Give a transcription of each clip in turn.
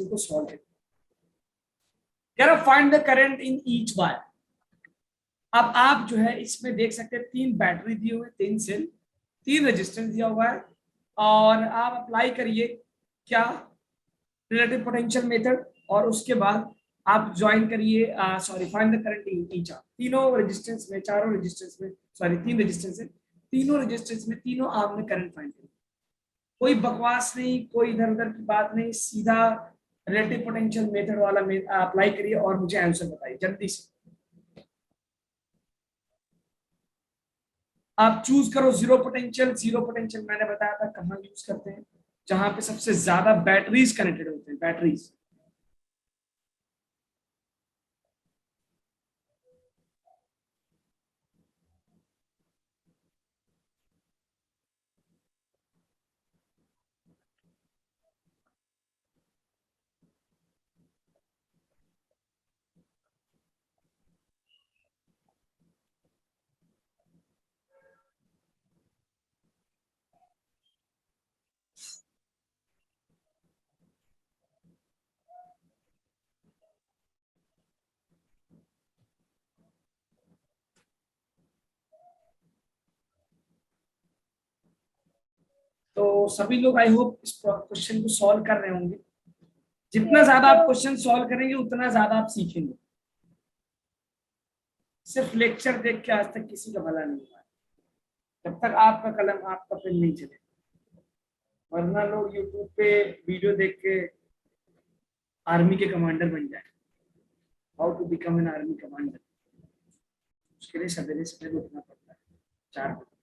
Question को solve करें। कह रहा find the current in each wire. अब आप जो है इसमें देख सकते हैं 3 बैटरी दिए हुए, 3 सेल, 3 रेजिस्टेंस दिया हुआ है, और आप अप्लाई करिए क्या, रिलेटिव पोटेंशियल मेथड, और उसके बाद आप ज्वाइन करिए sorry find the current in each. तीनों रेजिस्टेंस में, चारों रेजिस्टेंस में, सॉरी 3 रेजिस्टेंस है, तीनों रेजिस्टेंस में, तीनों आर्म में करंट फाइंड करिए। कोई बकवास नहीं, कोई इधर उधर की बात नहीं, सीधा रिलेटिव पोटेंशियल मेथड वाला अप्लाई करिए और मुझे आंसर बताइए जल्दी से। आप चूज करो जीरो पोटेंशियल। जीरो पोटेंशियल मैंने बताया था कहाँ यूज करते हैं, जहां पे सबसे ज्यादा बैटरीज कनेक्टेड होते हैं, बैटरीज। तो सभी लोग आई होप इस क्वेश्चन को सॉल्व कर रहे होंगे। जितना ज्यादा आप क्वेश्चन सॉल्व करेंगे उतना ज्यादा आप सीखेंगे। सिर्फ लेक्चर देख के आज तक किसी का भला नहीं हुआ है, जब तक आपका कलम आपका पेन नहीं चले। वरना लोग यूट्यूब पे वीडियो देख के आर्मी के कमांडर बन जाए। How to become an army commander, उसके लिए सवेरे सवेरे उठना पड़ता है 4 बजे।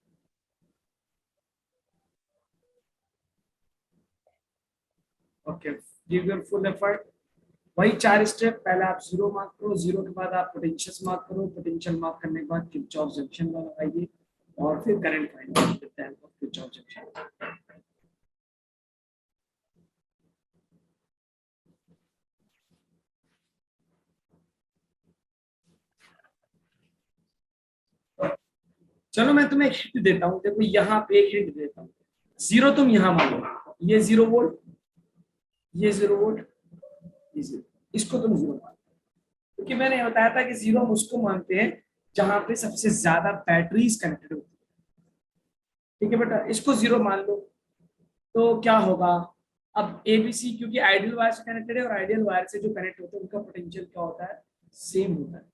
Okay, give your full effort. वही 4 स्टेप, पहले आप जीरो मार्क करो, जीरो के बाद आप पोटेंशियल मार्क करो, पोटेंशियल मार्क करने के बाद किरचॉफ जंक्शन लॉ लगाइए, और फिर करंट फाइंड कीजिए with the help of Kirchhoff junction. चलो मैं तुम्हें एक हिंट देता हूँ, देखो यहाँ पे एक हिंट देता हूँ। जीरो तुम यहाँ मानो, ये 0 वोल्ट, ये 0 वोल्ट, ये 0, इसको तुम 0 मानो, क्योंकि मैंने बताया था कि 0 हम उसको मानते हैं जहां पे सबसे ज्यादा बैटरीज कनेक्टेड होती है। ठीक है बेटा, इसको 0 मान लो। तो क्या होगा, अब एबीसी क्योंकि आइडियल वायर से कनेक्टेड है, और आइडियल वायर से जो कनेक्ट होते हैं उनका पोटेंशियल क्या होता है, सेम होता है।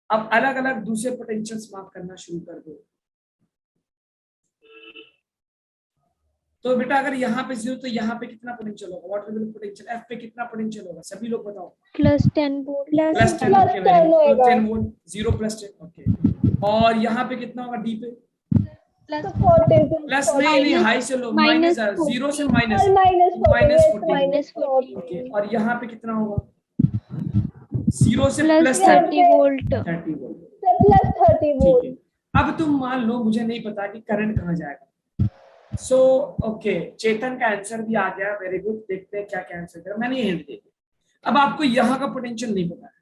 अब अलग अलग दूसरे पोटेंशियल्स मार्क करना शुरू कर दो। तो बेटा अगर यहाँ पे 0 तो यहाँ पे कितना पोटेंशियल होगा, what will be potential, F पे कितना पोटेंशियल होगा, सभी लोग बताओ। +10 volt. Plus 10, okay very good, तो 10 वोल्ट, 0 + 10, ओके। और यहाँ पे कितना होगा डी पे, प्लस नहीं, हाई से लो, माइनस, 0 से माइनस, -40, ओके। और यहाँ पे कितना होगा, 0 से प्लस 30 वोल्ट। 30 वोल्ट, ठीक है। अब तुम मान लो मुझे नहीं पता कि करंट कहाँ जाएगा, सो ओके, चेतन का आंसर भी आ गया, वेरी गुड। देखते हैं क्या क्या आंसर करेगा, मैंने ये हिंट दे दिया। अब आपको यहाँ का पोटेंशियल नहीं पता है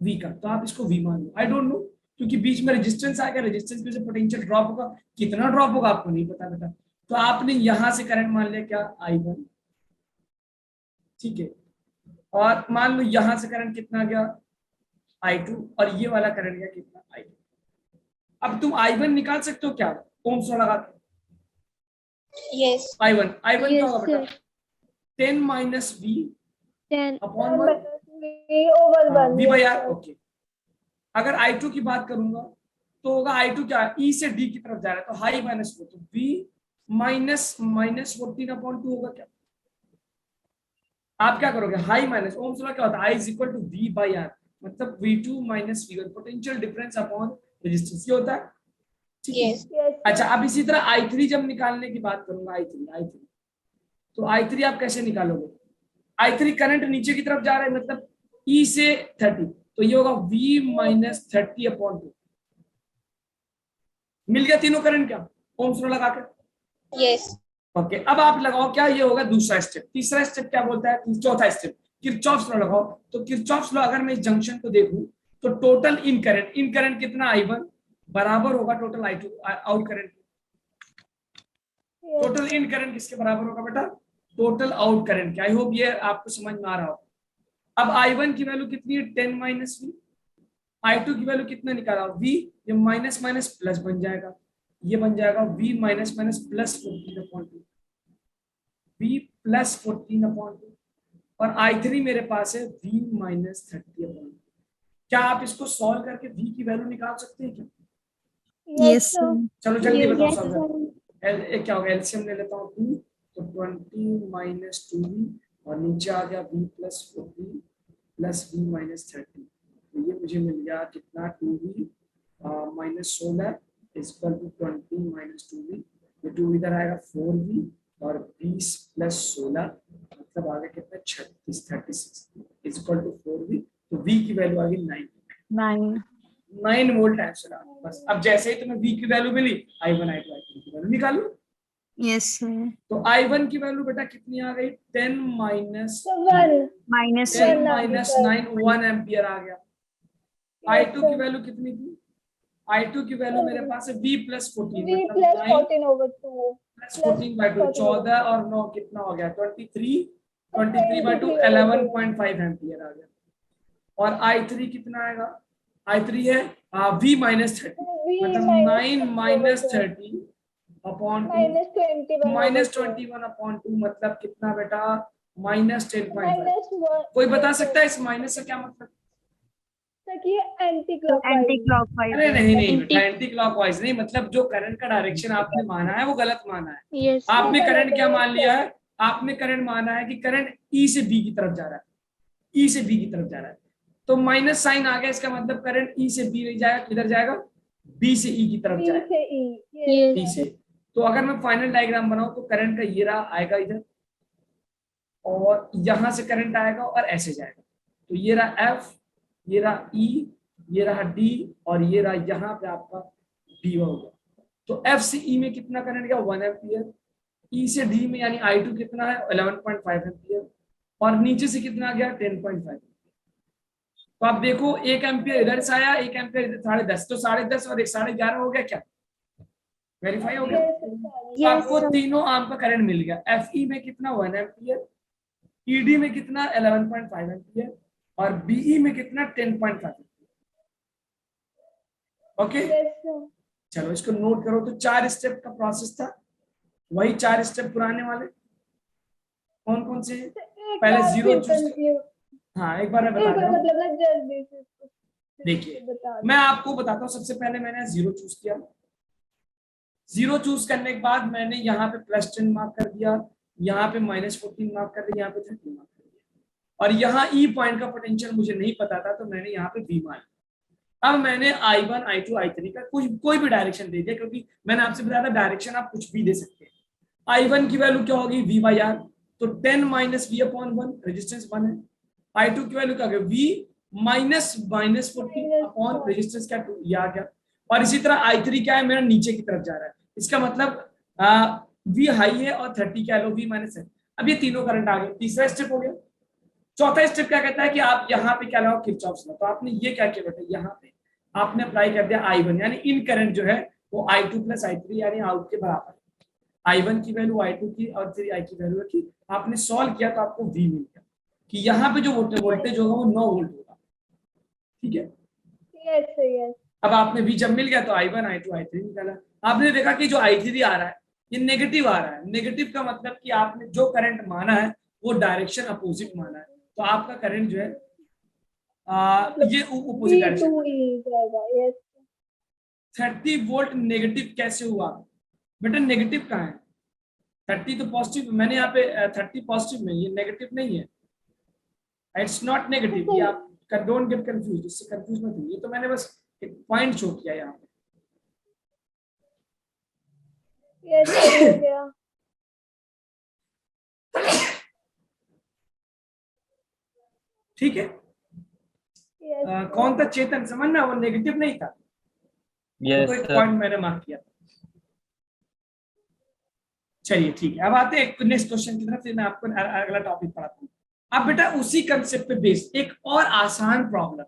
वी का, तो आप इसको वी मान लो, आई डोंट नो, क्योंकि बीच में रेजिस्टेंस आ गया, रेजिस्टेंस की वजह से पोटेंशियल ड्रॉप होगा, कितना ड्रॉप होगा आपको नहीं पता बेटा। तो आपने यहां से करंट मान लिया क्या, I1, ठीक है। और मान लो यहां से करंट कितना गया, I2, और ये वाला करंट गया कितना, I2। अब तुम I1 निकाल सकते हो क्या, ओम्स लॉ लगा के। यस। I1 क्या होगा बेटा, 10 - V 10 अपॉन 1 V/R, ओके। अगर I2 की बात करूंगा तो होगा I2 क्या, E से D की तरफ जा रहा है, तो हाई माइनस वो, तो V -14/2 होगा क्या। आप क्या करोगे, हाई माइनस, ओम्स लॉ क्या होता है, I = V/R, मतलब V2 - V1, potential difference upon resistance, ये होता है, ठीक है। अच्छा, अब इसी तरह I3 जब निकालने की बात करूंगा, I3, तो I3 आप कैसे निकालोगे, I3 करंट नीचे की तरफ जा रहा है, मतलब E से 30, तो ये होगा V - 30/2। मिल गया तीनों करंट क्या, ओम्स लॉ लगा के। यस। ओके, अब आप लगाओ क्या, ये होगा दूसरा स्टेप। तीसरा स्टेप क्या बोलता है, चौथा स्टेप किरचॉफ्स लॉ लगाओ। तो किरचॉफ्स लॉ अगर मैं इस जंक्शन को देखूं तो टोटल इन करंट कितना, I1 बराबर होगा total I2 out current. Total in current किसके बराबर होगा बेटा, टोटल आउट करंट क्या। आई होप ये आपको समझ में आ रहा हो। अब I1 की वैल्यू कितनी है 10 माइनस वी, I2 की वैल्यू कितना निकाला v, ये माइनस माइनस प्लस बन जाएगा, ये बन जाएगा v minus minus plus 14/2, v plus 14/2, और I3 मेरे पास है v माइनस 30/2। क्या आप इसको सॉल्व करके v की वैल्यू निकाल सकते हैं क्या? Yes, sir. चलो जल्दी Yes, बताओ yes, सॉल्व sir. करके। क्या होगा, एलसीएम ले लेता हूँ 2, तो 20 माइनस 2v, और नीचे आ गया v plus 14 plus v minus 30, तो ये मुझे मिल गया कितना 2v minus 16 equal to 20 minus 2v, ये 2 इधर आएगा 4v, और 20 प्लस 16 मतलब आ गया कितना 36 इक्वल टू 4v, तो v की वैल्यू आ गई 9 9. वोल्ट आंसर आ गया। बस अब जैसे ही तुम्हें v की वैल्यू मिली I1 I2 I3 की वैल्यू निकालो। Yes, sir. तो I1 की वैल्यू बेटा कितनी आ गई 10 माइनस Minus 10 1. माइनस 9 1 एम्पियर आ गया। I2 की वैल्यू कितनी थी, I2 की वैल्यू मेरे पास है v प्लस 14 मतलब 9 प्लस 14/2, 14 और 9 कितना हो गया 23/2 11.5 एम्पियर आ गया। और I3 कितना आएगा, I3 है v माइनस 30 मतलब 9 माइनस 30 अपॉन 2 माइनस 21/2 मतलब कितना बेटा माइनस 10.5। कोई बता सकता है इस माइनस से क्या मतलब? Anti-clockwise. अरे नहीं नहीं बेटा, एंटी क्लॉकवाइज नहीं, मतलब जो करंट का डायरेक्शन आपने माना है वो गलत माना है। Yes. आपने करंट क्या मान लिया है, आपने करंट माना है कि करंट ई से बी की तरफ जा रहा है, ई से बी की तरफ जा रहा है, तो माइनस साइन आ गया, इसका मतलब करंट ई से बी नहीं जाएगा, किधर जाएगा बी से ई की तरफ जाएगा, ई Yes. से। तो अगर मैं फाइनल डायग्राम बनाऊं तो करंट का ये रहा आएगा इधर, और यहां से करंट आएगा और ऐसे जाएगा, तो ये रहा एफ, ये रहा ई, ये रहा डी, और ये रहा यहाँ पे आपका डी हो गया। तो एफ से ई में कितना करंट गया 1 एम्पियर, ई से डी में यानी I2 कितना है 11.5 एम्पियर, और नीचे से कितना गया 10.5। तो आप देखो 1 एम्पियर इधर से आया, 1 एम्पियर इधर 10.5, तो 10.5 और 1 11.5 हो गया, क्या वेरीफाई हो गया? तो आपको तीनों आर्म का करंट मिल गया। एफ ई में कितना 1 एम्पियर, ईडी में कितना 11.5 एम्पियर, और बीई में कितना 10.5 एम्पियर। ओके चलो इसको नोट करो। तो 4 स्टेप का प्रोसेस था, वही 4 स्टेप पुराने वाले कौन कौन से हैं? पहले 0 चूज, हाँ एक बार मैं बता रहा हूँ। देखिए मैं आपको बताता हूँ, सबसे पहले मैंने 0 चूज किया, 0 चूज करने के बाद मैंने यहाँ पे +10 मार्क कर दिया, यहाँ पे -14 मार्क कर दिया, यहाँ पे 30 मार्क कर दिया, और यहाँ ई पॉइंट का पोटेंशियल मुझे नहीं पता था तो मैंने यहाँ पे V मान। अब मैंने I1 I2 I3 का कोई भी डायरेक्शन दे दिया, क्योंकि मैंने आपसे बताया था डायरेक्शन आप कुछ भी दे सकते हैं। I1 की वैल्यू क्या होगी V/R, तो 10 माइनस V/1 रेजिस्टेंस 1 है। I2 की वैल्यू क्या होगी V माइनस 14 अपॉन रेजिस्टेंस क्या 2, ये आ गया। और इसी तरह I3 क्या है मेरा नीचे की तरफ जा रहा है, इसका मतलब V हाई है और 30 क्या लो V माइनस है। अब ये तीनों करंट आ गए, तीसरा स्टेप हो गया। चौथा स्टेप क्या कहता है कि आप यहाँ पे क्या लगाओ किरचॉफ्स लॉ। तो आपने ये क्या किया बेटा, यहाँ पे आपने अप्लाई कर दिया I1, यानी इन करंट जो है वो I2 प्लस I3 यानी आउट के बराबर है। I1 की वैल्यू I2 की और 3I की वैल्यू की, आपने सॉल्व किया तो आपको V मिल गया कि यहाँ पे जो वोल्टेज होगा वो 9 वोल्ट होगा। ठीक है, अब आपने V जब मिल गया तो I1 I2 I3 निकाला। आपने देखा कि जो I3 आ रहा है ये नेगेटिव आ रहा है। नेगेटिव का मतलब कि आपने जो करंट माना है वो डायरेक्शन अपोजिट माना है, तो आपका करंट जो है ये अपोजिट डायरेक्शन। 30 वोल्ट नेगेटिव कैसे हुआ बेटा, नेगेटिव कहाँ है, 30 तो पॉजिटिव, मैंने यहाँ पे 30 पॉजिटिव में, ये नेगेटिव नहीं है, इट्स नॉट नेगेटिव। ये आप डोंट गेट कंफ्यूज, इससे कंफ्यूज मत होइए, तो मैंने बस एक पॉइंट शो किया यहाँ पे। ठीक है, कौन था चेतन, समझना वो नेगेटिव नहीं था। Yes, तो एक sir. पॉइंट मैंने मार्क किया। चलिए ठीक है, अब आते हैं नेक्स्ट क्वेश्चन की तरफ, फिर मैं आपको अगला टॉपिक पढ़ाता हूँ। अब बेटा उसी कंसेप्ट पे बेस्ड एक और आसान प्रॉब्लम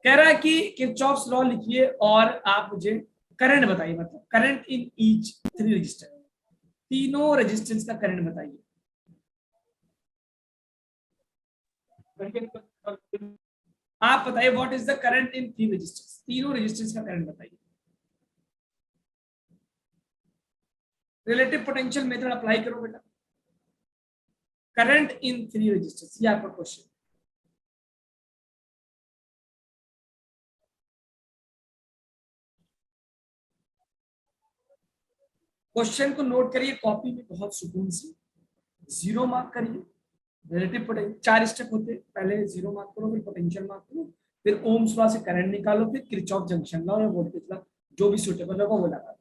कह रहा है कि किरचॉफ्स लॉ लिखिए और आप मुझे करंट बताइए, मतलब करंट इन ईच 3 रजिस्टर। तीनों रेजिस्टेंस का करंट बताइए। आप बताइए what is the current in three resistance, तीनों रेजिस्टेंस का करंट बताइए। रिलेटिव पोटेंशियल मेथड अप्लाई करो बेटा। करंट इन थ्री रेजिस्टेंस, ये आपका क्वेश्चन। क्वेश्चन को नोट करिए कॉपी में बहुत सुकून से, जीरो मार्क करिए। रिलेटिव पोटेंशियल 4 स्टेप होते हैं, पहले जीरो मार्क करो, फिर पोटेंशियल मार्क करो, फिर ओम्स लॉ से करंट निकालो, फिर किरचॉफ जंक्शन लॉ या वोल्टेज लॉ, जो भी सुटेबल होगा वो लगा।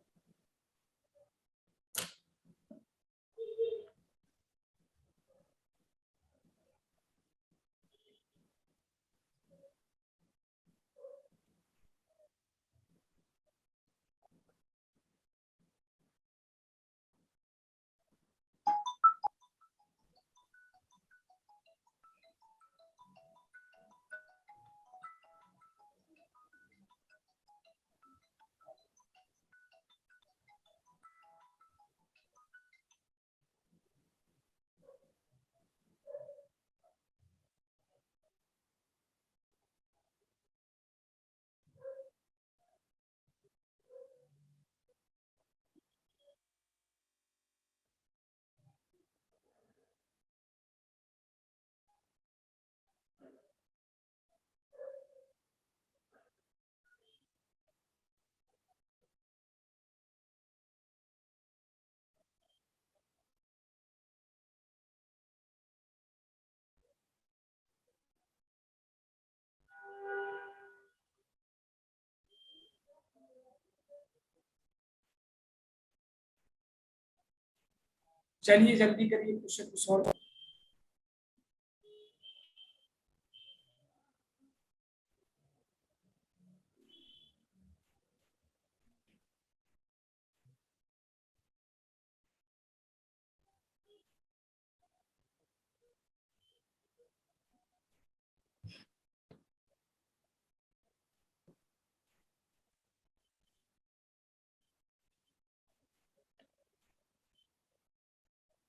चलिए जल्दी करिए क्वेश्चन को सॉल्व।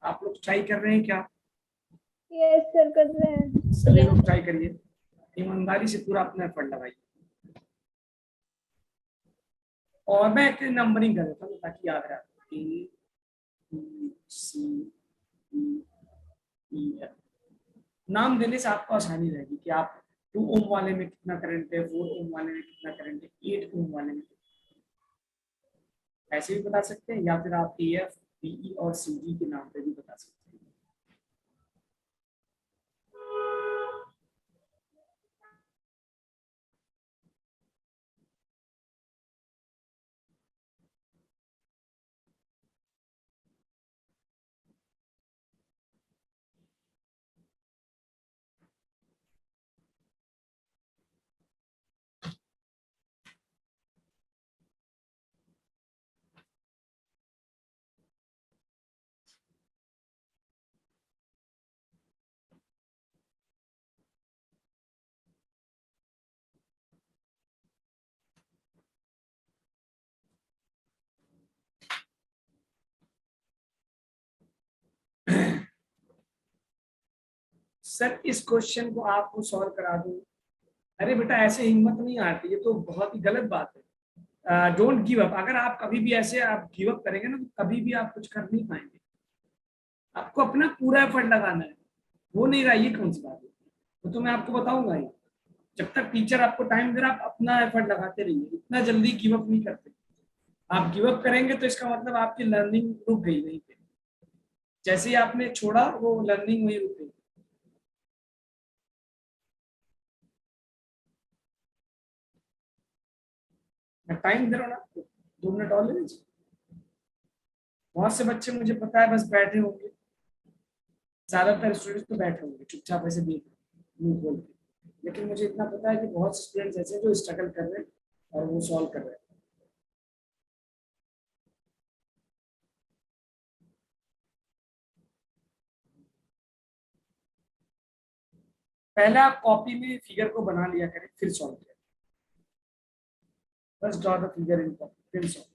आप लोग ट्राई कर रहे हैं क्या? यस सर कर रहे हैं। सभी लोग ट्राई करिए, ईमानदारी से पूरा अपना एफर्ट लगाइए। और मैं एक नंबरिंग कर देता हूँ ताकि याद रहे। A B C D E F, नाम देने से आपको आसानी रहेगी कि आप 2 ओम वाले में कितना करंट है, 4 ओम वाले में कितना करंट है, 8 ओम वाले में ऐसे भी बता सकते हैं, या फिर आप ए एफ बी ई और सी डी के नाम पे भी बता सकते हैं। सर इस क्वेश्चन को आपको सॉल्व करा दूं? अरे बेटा ऐसे हिम्मत नहीं आती, ये तो बहुत ही गलत बात है। Don't give up. अगर आप कभी भी ऐसे आप गिव अप करेंगे ना तो कभी भी आप कुछ कर नहीं पाएंगे। आपको अपना पूरा एफर्ट लगाना है, वो नहीं रहा, ये कौन सी बात है? वो तो मैं आपको बताऊंगा ही। जब तक टीचर आपको टाइम दे रहा, आप अपना एफर्ट लगाते रहिए, इतना जल्दी गिव अप नहीं करते। आप गिव अप करेंगे तो इसका मतलब आपकी लर्निंग रुक गई वहीं पे। जैसे ही आपने छोड़ा वो लर्निंग वहीं रुक गई। मैं टाइम दे रहा हूँ ना, 2 मिनट और ले लीजिए। बहुत से बच्चे मुझे पता है बस बैठे होंगे, ज्यादातर स्टूडेंट्स तो बैठे होंगे चुपचाप ऐसे देख मुंह खोल के, लेकिन मुझे इतना पता है कि बहुत से स्टूडेंट्स ऐसे हैं जो स्ट्रगल कर रहे हैं और वो सॉल्व कर रहे हैं। पहले आप कॉपी में फिगर को बना लिया करें, फिर सॉल्व करें। बस draw the figure in copy, फिर सॉल्व।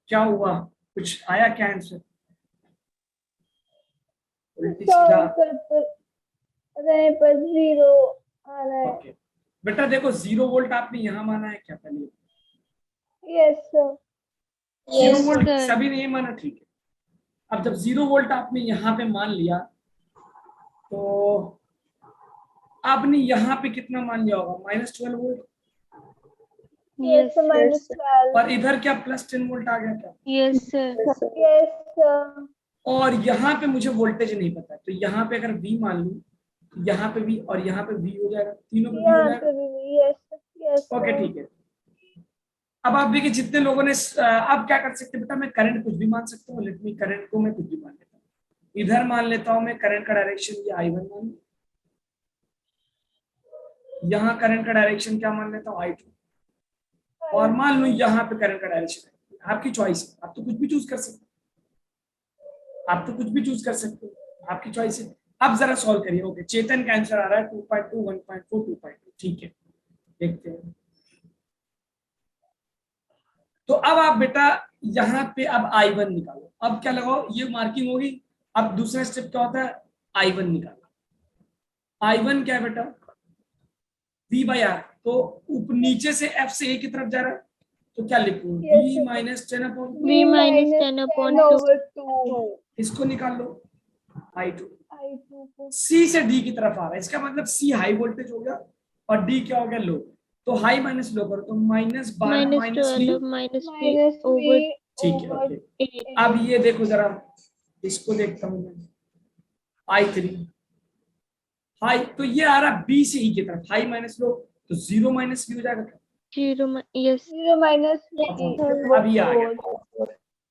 क्या हुआ, कुछ आया क्या आंसर? उल्टी सॉल्व सीधा। कर रहे पर 0 आ रहा है। ओके बेटा देखो 0 वोल्ट आपने यहाँ माना है क्या पहले? Yes sir. 0 वोल्ट सभी ने ये माना, ठीक है। अब जब 0 वोल्ट आपने यहाँ पे मान लिया तो आपने यहाँ पे कितना मान लिया होगा, -12 वोल्ट। यस -12। और इधर क्या +10 वोल्ट आ गया क्या? Yes sir. Yes sir. और यहाँ पे मुझे वोल्टेज नहीं पता, तो यहाँ पे अगर V मान लूं, यहाँ पे भी और यहाँ पे V हो जाएगा, तीनों पे V हो यहाँ जाएगा। पे भी यस यस ओके सर। ठीक है। अब आप देखिए जितने लोगों ने अब क्या कर सकते हैं बेटा, मैं करंट कुछ भी मान सकता हूँ, लेट मी करंट को मैं कुछ भी मान लेता हूँ। इधर मान लेता हूँ मैं करंट का डायरेक्शन ये I1 मान लूं, यहाँ करंट का डायरेक्शन क्या मान लेता हूँ I2, और मान लो यहाँ पे करंट का डायरेक्शन है। आपकी चॉइस है, आप तो कुछ भी चूज कर सकते हो, आप तो कुछ भी चूज कर सकते हो, आपकी चॉइस है। अब जरा सॉल्व करिए। ओके चेतन का आंसर आ रहा है 2.2, 1.4, 2.2, ठीक है देखते हैं। तो अब आप बेटा यहाँ पे अब I1 निकालो। अब क्या लगाओ, ये मार्किंग होगी। अब दूसरा स्टेप क्या होता है, I1 निकालो। I1 क्या है बेटा, V/R। तो नीचे से F से A की तरफ जा रहा है, तो क्या लिखूं, Yes, V sir. -10/2। V minus 10/2. इसको निकाल लो I2। I2 को C से D की तरफ आ रहा है, इसका मतलब C हाई वोल्टेज हो गया और D क्या हो गया, लो। तो हाई माइनस लो करो तो -12 -V। -3 over ठीक है ओके। 8। अब ये देखो जरा, इसको देखता हूँ मैं, I3 हाई, तो ये आ रहा B से E की तरफ, हाई माइनस लो तो 0 -V हो जाएगा। yes 0 -V। अब ये आ गया।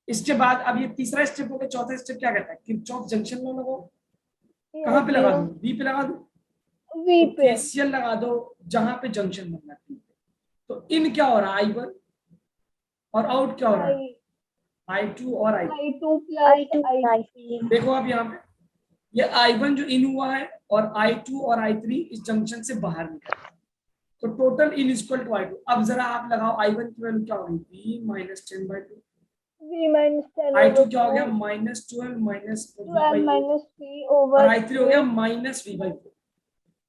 इसके बाद अब ये तीसरा स्टेप हो गया। चौथा स्टेप क्या कहता है, किरचॉफ जंक्शन लॉ लगाओ। कहाँ पे लगा दूं, V पे लगा दूं, V तो पे। KCL लगा दो जहां पे जंक्शन बनना है। तो इन क्या हो रहा है, I1 और आउट क्या हो रहा है, I2 और I3। I2 plus I3। देखो अब यहाँ पे ये I1 जो इन हुआ है और I2 और I3 इस जंक्शन से बाहर निकल रहा है, तो total in equal to I2। अब जरा आप लगाओ I1 की वैल्यू क्या होगी, V -10/2। V -10 I2 क्या हो गया, -12 12 -V over और I3 हो गया -V/4।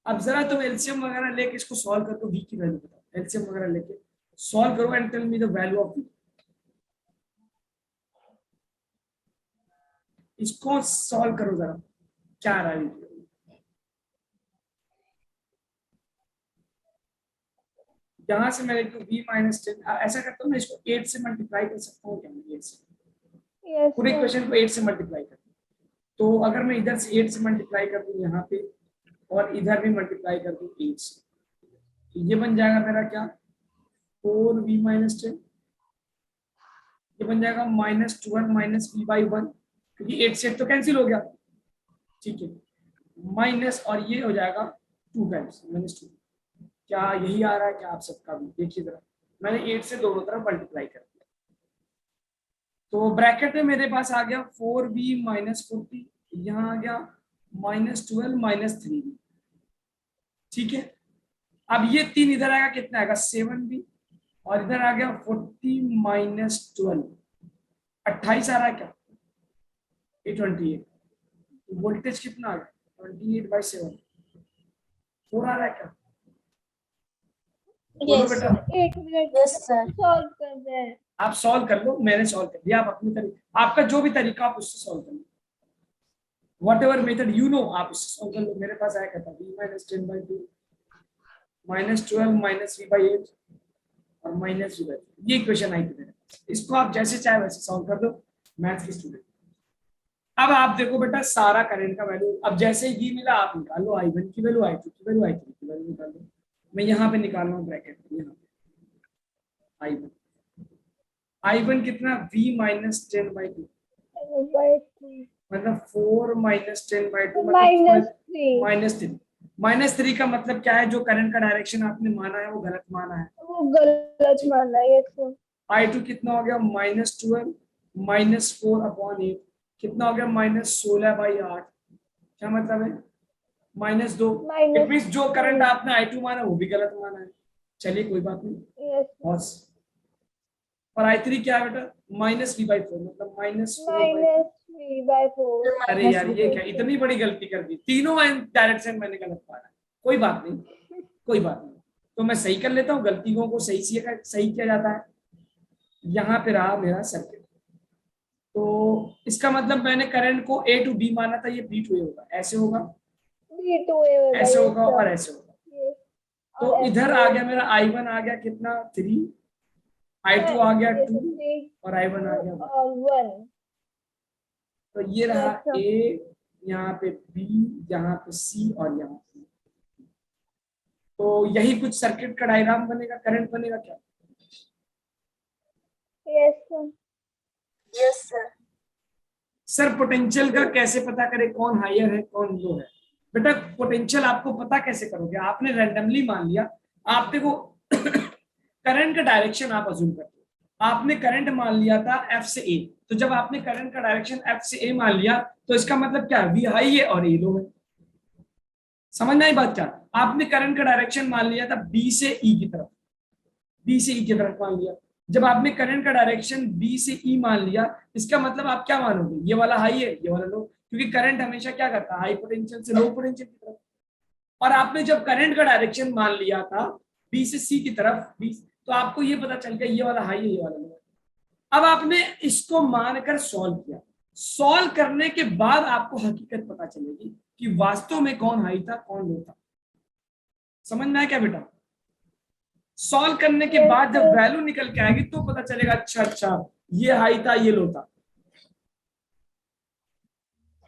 अब जरा तुम एलसीएम वगैरह लेके इसको सॉल्व कर दो, V की वैल्यू बताओ, एलसीएम वगैरह लेके सॉल्व करो and tell me the value of V। इसको सॉल्व करो जरा, क्या आ रहा है। यहाँ से मैं लिखूं V -10, ऐसा करता हूँ मैं इसको 8 से मल्टीप्लाई कर सकता हूँ क्या, 8 से Yes पूरे sir। इक्वेशन को 8 से मल्टीप्लाई कर, तो अगर मैं इधर से 8 से मल्टीप्लाई कर दूं यहाँ पे और इधर भी मल्टीप्लाई कर दूं 8 से, तो ये बन जाएगा मेरा क्या, 4V -10। ये बन जाएगा -12 -V/1, क्योंकि 8 से 8 तो कैंसिल हो गया, ठीक है। माइनस और ये हो जाएगा 2 टाइम्स -2। क्या यही आ रहा है क्या आप सबका भी, देखिए जरा, मैंने 8 से दोनों तरफ मल्टीप्लाई कर दिया। तो ब्रैकेट में मेरे पास आ गया 4V -40, यहाँ आ गया -12 -3V, ठीक है। अब ये 3 इधर आएगा, कितना आएगा 7V, और इधर आ गया 40 -12, 28 आ रहा है क्या, 28। वोल्टेज कितना आ गया, 28/7, 4 आ रहा है क्या, बोलो Yes बेटा। sir। 1 minute. Yes sir। Solve कर रहे हैं। आप सॉल्व कर लो, मैंने सॉल्व कर दिया, आप अपनी तरीके, आपका जो भी तरीका आप उससे सॉल्व कर लो, whatever method you know आप उससे सॉल्व कर लो। मेरे पास आया क्या था, V -10/2 -12 -V/8 और -V/4, ये इक्वेशन आई थी मेरे पास। इसको आप जैसे चाहे वैसे सॉल्व कर दो, मैथ्स के स्टूडेंट। अब आप देखो बेटा सारा करंट का वैल्यू, अब जैसे ही मिला आप निकाल लो, I1 की वैल्यू, I2 की वैल्यू, I3 की वैल्यू निकाल लो। मैं यहाँ पे निकाल रहा हूँ ब्रैकेट में, यहाँ पे I1 कितना, V -10/2, मतलब 4 -10/2 मतलब -3। -3 का मतलब क्या है, जो करंट का डायरेक्शन आपने माना है वो गलत माना है। वो गलत माना। Yes sir। I2 कितना हो गया, -12 -4/8, कितना हो गया, -16/8। क्या मतलब है, -2। इट मींस जो करंट आपने I2 माना वो भी गलत माना है। चलिए कोई बात नहीं, Yes। बॉस। और I3 क्या है बेटा, -v/4, मतलब -4/4। -3/4। अरे यार ये क्या, इतनी बड़ी गलती कर दी, तीनों डायरेक्शन मैंने गलत पाया। कोई बात नहीं, कोई बात नहीं, तो मैं सही कर लेता हूँ, गलतियों को सही किया जाता है। यहाँ पे रहा मेरा सर्किट, तो इसका मतलब मैंने करंट को A to B माना था, ये B to A होगा, ऐसे होगा, B2A ऐसे होगा होगा, और ऐसे होगा। तो इधर आ गया मेरा I1 आ गया कितना 3, I2 आ गया 2 और I1 आ गया 1। 1। तो ये रहा Yes, sir. A, यहाँ पे B, यहाँ पे C और यहाँ पे। तो यही कुछ सर्किट का डायग्राम बनेगा, करंट बनेगा क्या? Yes sir. सर पोटेंशियल का कैसे पता करें, कौन हायर है कौन लो है? बेटा पोटेंशियल आपको पता कैसे करोगे, आपने रैंडमली मान लिया, आप देखो करंट का डायरेक्शन आप अज्यूम करते हो, आपने करंट मान लिया था F से A, तो जब आपने करंट का डायरेक्शन F से A मान लिया तो इसका मतलब क्या है, V हाई है और A लो है। समझना ही बात क्या, आपने करंट का डायरेक्शन मान लिया था B से E की तरफ, B से E की तरफ मान लिया, जब आपने करंट का डायरेक्शन B से E मान लिया, इसका मतलब आप क्या मानोगे, ये वाला हाई है ये वाला लो, क्योंकि करंट हमेशा क्या करता है, हाई पोटेंशियल से लो पोटेंशियल की तरफ। और आपने जब करंट का डायरेक्शन मान लिया था B से C की तरफ, B, तो आपको ये पता चल गया ये वाला हाई है ये वाला लो। अब आपने इसको मानकर सॉल्व किया, सॉल्व करने के बाद आपको हकीकत पता चलेगी कि वास्तव में कौन हाई था कौन लो था। समझ में आया क्या बेटा? सॉल्व करने के बाद जब वैल्यू निकल के आएगी तो पता चलेगा, अच्छा ये हाई था ये लो था।